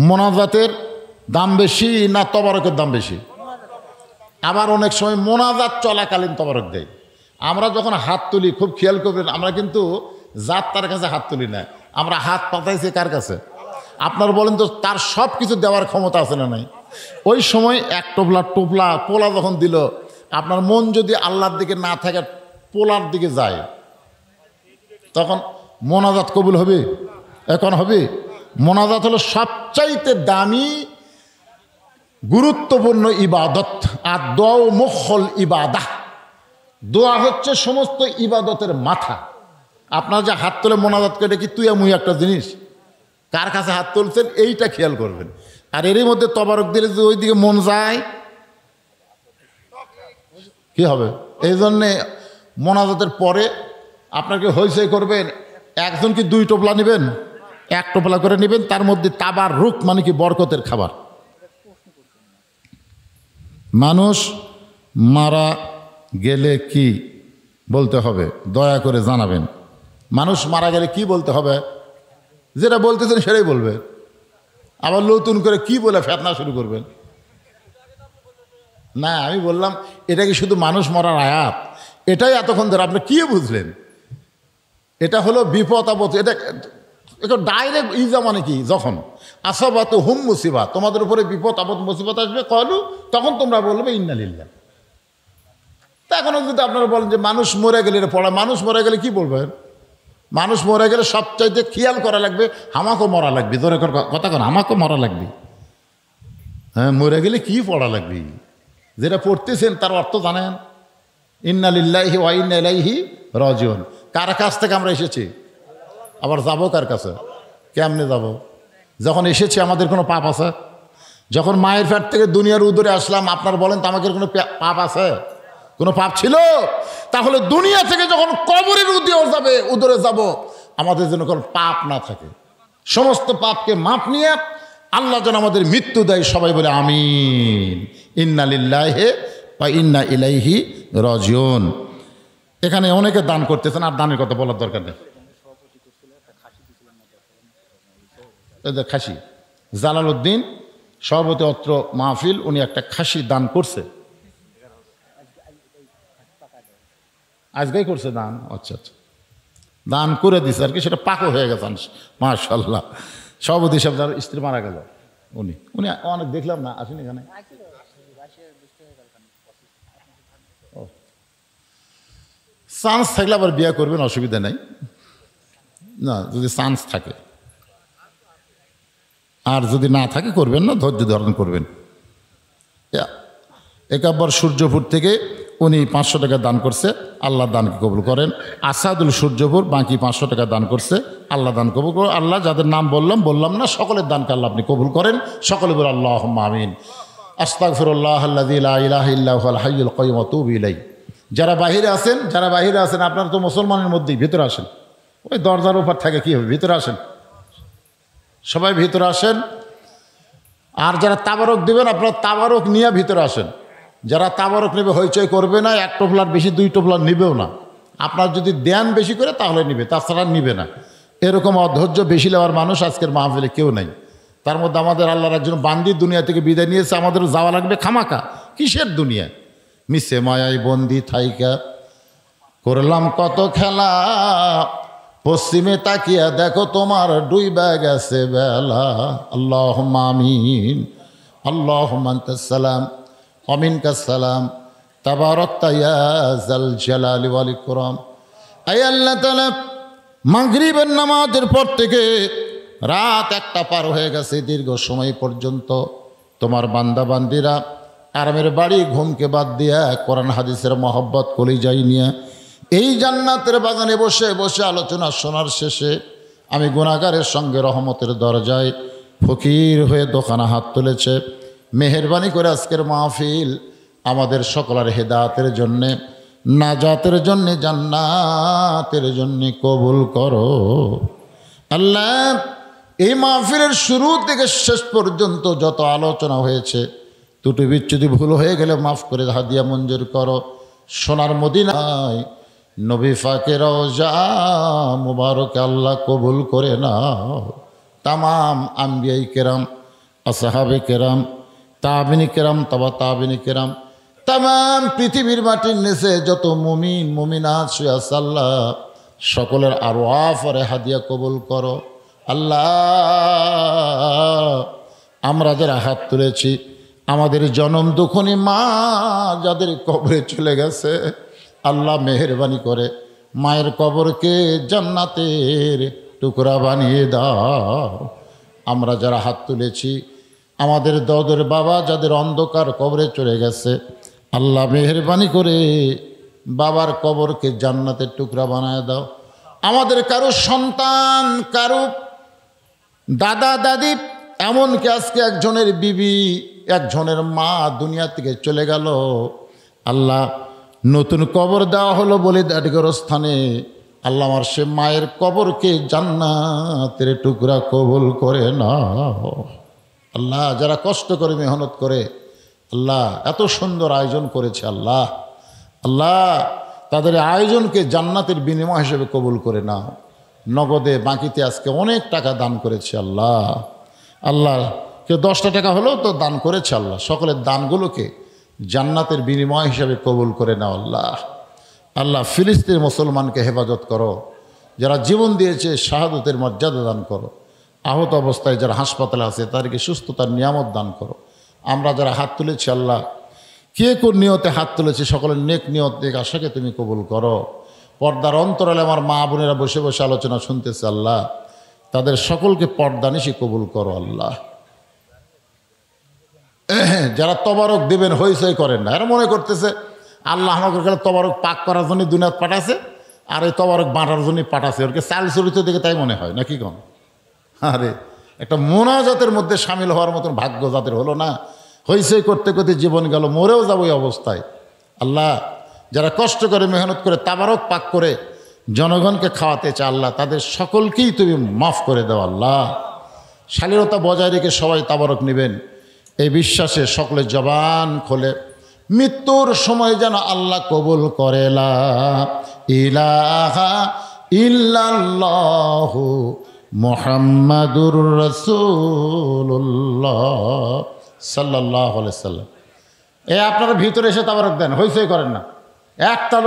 মোনাজাতের দাম বেশি না তবরকের দাম বেশি? আবার অনেক সময় মোনাজাত চলাকালীন তবরক দেয়। আমরা যখন হাত তুলি, খুব খেয়াল করবেন, আমরা কিন্তু জাত তার কাছে হাত তুলি না, আমরা হাত পাতাইছি কার কাছে? আপনার বলেন তো, তার সব কিছু দেওয়ার ক্ষমতা আছে না নাই? ওই সময় 1 টোপলা পোলা যখন দিল, আপনার মন যদি আল্লাহর দিকে না থাকে, পোলার দিকে যায়, তখন মোনাজাত কবুল হবে? এখন হবে? মোনাজাত হলো সবচাইতে দামি গুরুত্বপূর্ণ ইবাদত। আর দোয়া মুখল ইবাদাহ। দোয়া হচ্ছে সমস্ত ইবাদতের মাথা। আপনার যে হাত তোলে মোনাজাত করে, কি তুই মুই একটা জিনিস? কার কাছে হাত তুলছেন এইটা খেয়াল করবেন। আর এরই মধ্যে তবারক দিলে যদি ওই দিকে মন যায়, কি হবে? এই জন্যে মোনাজাতের পরে আপনাকে হইচই করবেন, একজন কি 2 টোপলা নেবেন? 1 টোপলা করে নেবেন, তার মধ্যে তাবার রুক মানে কি বরকতের খাবার। মানুষ মারা গেলে কি বলতে হবে দয়া করে জানাবেন। মানুষ মারা গেলে কি বলতে হবে? যেটা বলতেছেন সেটাই বলবে। আবার নতুন করে কি বলে ফেতনা শুরু করবেন? না, আমি বললাম এটা কি শুধু মানুষ মরার আয়াত? এটাই এতক্ষণ ধরে আপনি কি বুঝলেন? এটা হলো বিপদ আপদ। এটা ডাইরেক্ট ইজা মানে কি? যখন আসাবাত হুম মুসিবা, তোমাদের উপরে বিপদ আপদ মুসিবত আসবে, কলু, তখন তোমরা বলবে ইন্না লিল্লাহ। তা এখনও যদি আপনারা বলেন যে মানুষ মরে গেলে এটা পড়া, মানুষ মরে গেলে কি বলবেন? মানুষ মরে গেলে সবচাইতে খেয়াল করা লাগবে, আমাকেও মরা লাগবে। ধরে কথা কন, আমাকেও মরা লাগবে। হ্যাঁ, মরে গেলে কি পড়া লাগবে? যেটা পড়তেছেন তার অর্থ জানেন? ইন্না লিল্লাহি ওয়া ইন্না ইলাইহি রাজিউন। কার কাছ থেকে আমরা এসেছি, আবার যাব কার কাছে? কেমনে যাব? যখন এসেছি আমাদের কোনো পাপ আছে? যখন মায়ের পেট থেকে দুনিয়ার উদরে আসলাম, আপনার বলেন তো আমাদের কোনো পাপ আছে? কোনো পাপ ছিল? তাহলে দুনিয়া থেকে যখন কবরের উদরে যাব, আমাদের যেন কোনো পাপ না থাকে। সমস্ত পাপকে মাপ নিয়ে আল্লাহ যেন আমাদের মৃত্যু দেয়। সবাই বলে আমিন। ইন্না লিল্লাহি ওয়া ইন্না ইলাইহি রাজিউন। এখানে অনেকে দান করতেছেন, আর দানের কথা বলার দরকার নেই। খাসি জালালউদ্দিন সভাপতি অত্র মাহফিল, উনি একটা খাসি দান করছে। আজকেই করছে দান? আচ্ছা আচ্ছা, দান করে দিছে আর কি, সেটা পাকও হয়ে গেছে মাশাআল্লাহ। সভাপতি সাহেব যার স্ত্রী মারা গেল, উনি অনেক দেখলাম না, আসেন এখানে। চান্স থাকলে আবার বিয়ে করবেন, অসুবিধা নাই না, যদি চান্স থাকে। আর যদি না থাকে করবেন না, ধৈর্য ধারণ করবেন। একাব্বর সূর্যপুর থেকে উনি 500 টাকা দান করছে, আল্লাহ দানকে কবুল করেন। আসাদুল সূর্যপুর বাকি 500 টাকা দান করছে, আল্লাহ দান কবুল করেন। আল্লাহ যাদের নাম বললাম না, সকলের দানকে আল্লাহ আপনি কবুল করেন। সকলে বলে আল্লাহুম্মা আমিন। আস্তাগফিরুল্লাহ আল্লাযী লা ইলাহা ইল্লা হুয়াল হাইয়ুল কাইয়্যুম ওয়া আতুবু ইলাইহি। যারা বাহিরে আছেন আপনারা তো মুসলমানের মধ্যেই, ভিতরে আসেন। ওই দরজার উপর থাকে কি হবে, ভিতরে আসেন, সবাই ভিতরে আসেন। আর যারা তাবারক দিবেন আপনারা তাবারক নিয়ে ভিতরে আসেন। যারা তাবারক নেবে হইচই করবে না, 1 টোপলার বেশি 2 টোপলার নিবেও না। আপনার যদি দেন বেশি করে তাহলে নিবে, তাছাড়া নিবে না। এরকম অধৈর্য বেশি নেওয়ার মানুষ আজকের মাহফিলে কেউ নাই। তার মধ্যে আমাদের আল্লাহর একজন বান্দি দুনিয়া থেকে বিদায় নিয়েছে, আমাদের যাওয়া লাগবে খামাকা। কিসের দুনিয়া? মিশে মায়াই বন্দি থাইকা করলাম কত খেলা, পশ্চিমে তাকিয়া দেখো তোমার ডুইবা গেছে বেলা। আল্লাহুম্মা আমিন। আল্লাহুম্মা আনতাস সালাম ওয়া মিনকাস সালাম তাবারাকতা ইয়া যাল জালালি ওয়াল ইকরাম। আয় আল্লাহ তাআলা, মাগরিবের নামাজের পর থেকে রাত 1টা পার হয়ে গেছে, দীর্ঘ সময় পর্যন্ত তোমার বান্দা বান্দিরা আরামের বাড়ি ঘুমকে বাদ দিয়া কোরআন হাদিসের মহব্বত কলিজায় নিয়ে এই জান্নাতের বাগানে বসে বসে আলোচনা শোনার শেষে আমি গুনাহগারের সঙ্গে রহমতের দরজায় ফকির হয়ে দোকানে হাত তুলেছে। মেহেরবানি করে আজকের মাহফিল আমাদের সকলের হেদায়েতের জন্যে, নাজাতের জন্যে, জান্নাতের জন্যে কবুল করো আল্লাহ। এই মাহফিলের শুরু থেকে শেষ পর্যন্ত যত আলোচনা হয়েছে, ত্রুটি বিচ্যুতি ভুল হয়ে গেলে মাফ করে হাদিয়া মঞ্জুর করো। সোনার মদিনায় নবী পাকের রওজা মুবারকে আল্লাহ কবুল করে নাও। তামাম আম্বিয়াই কেরাম, আসহাবে কেরাম, তাবিনী কেরাম, তাবা তাবিনী কেরাম, তামাম পৃথিবীর মাটির নিচে যত মুমিন মুমিনাত শুয়ে আছে আল্লাহ, সকলের আরওয়াহ পরে হাদিয়া কবুল করো আল্লাহ। আমরা যারা হাত তুলেছি, আমাদের জনম দুঃখনী মা যাদের কবরে চলে গেছে, আল্লাহ মেহেরবানি করে মায়ের কবরকে জান্নাতের টুকরা বানিয়ে দাও। আমরা যারা হাত তুলেছি, আমাদের দাদের বাবা যাদের অন্ধকার কবরে চলে গেছে, আল্লাহ মেহেরবানি করে বাবার কবরকে জান্নাতের টুকরা বানায় দাও। আমাদের কারো সন্তান, কারো দাদা দাদি, এমনকি আজকে একজনের বিবি, একজনের মা দুনিয়া থেকে চলে গেল, আল্লাহ নতুন কবর দেওয়া হলো বলে দাডিগর স্থানে, আল্লাহ আমার সে মায়ের কবরকে জান্নাতের টুকরা কবুল করে নাও আল্লাহ। যারা কষ্ট করে মেহনত করে আল্লাহ এত সুন্দর আয়োজন করেছে আল্লাহ, আল্লাহ তাদের আয়োজনকে জান্নাতের বিনিময় হিসেবে কবুল করে নাও। নগদে বাকিতে আজকে অনেক টাকা দান করেছে আল্লাহ, আল্লাহ কেউ 10টা টাকা হলেও তো দান করেছে আল্লাহ। সকলের দানগুলোকে জান্নাতের বিনিময় হিসেবে কবুল করে নাও আল্লাহ। আল্লাহ ফিলিস্তিনের মুসলমানকে হেফাজত করো, যারা জীবন দিয়েছে শাহাদতের মর্যাদা দান করো। আহত অবস্থায় যারা হাসপাতালে আছে তাদেরকে সুস্থতার নিয়ামত দান করো। আমরা যারা হাত তুলেছি আল্লাহ, কে কোন নিয়তে হাত তুলেছি, সকলের নেক নিয়ত নেক আশাকে তুমি কবুল করো। পর্দার অন্তরালে আমার মা বোনেরা বসে বসে আলোচনা শুনতেছে আল্লাহ, তাদের সকলকে পর্দানিশি কবুল করো আল্লাহ। যারা তবারক দেবেন হইচই করেন না, এরা মনে করতেছে আল্লাহ আমাকে তবারক পাক করার জন্য দুনিয়াত পাঠাছে, আর এই তবারক বাঁটার জন্য পাঠাছে। ওরকে চাল চরিত্র দেখে তাই মনে হয় নাকি কম? আরে একটা মোনাজাতের মধ্যে সামিল হওয়ার মতন ভাগ্য যাদের হলো না, হইচই করতে করতে জীবন গেল, মরেও যাবো এই অবস্থায়। আল্লাহ যারা কষ্ট করে মেহনত করে তাবারক পাক করে জনগণকে খাওয়াতে চায় আল্লাহ, তাদের সকলকেই তুমি মাফ করে দাও আল্লাহ। শালীনতা বজায় রেখে সবাই তাবারক নেবেন এই বিশ্বাসে সকলে জবান খোলে মৃত্যুর সময় যেন আল্লাহ কবুল করে লা ইলাহা ইল্লাল্লাহু মুহাম্মাদুর রাসূলুল্লাহ সাল্লাল্লাহু আলাইহি সাল্লাম। আপনারা ভিতরে এসে তাবারক দেন, হইচই করেন না। একটা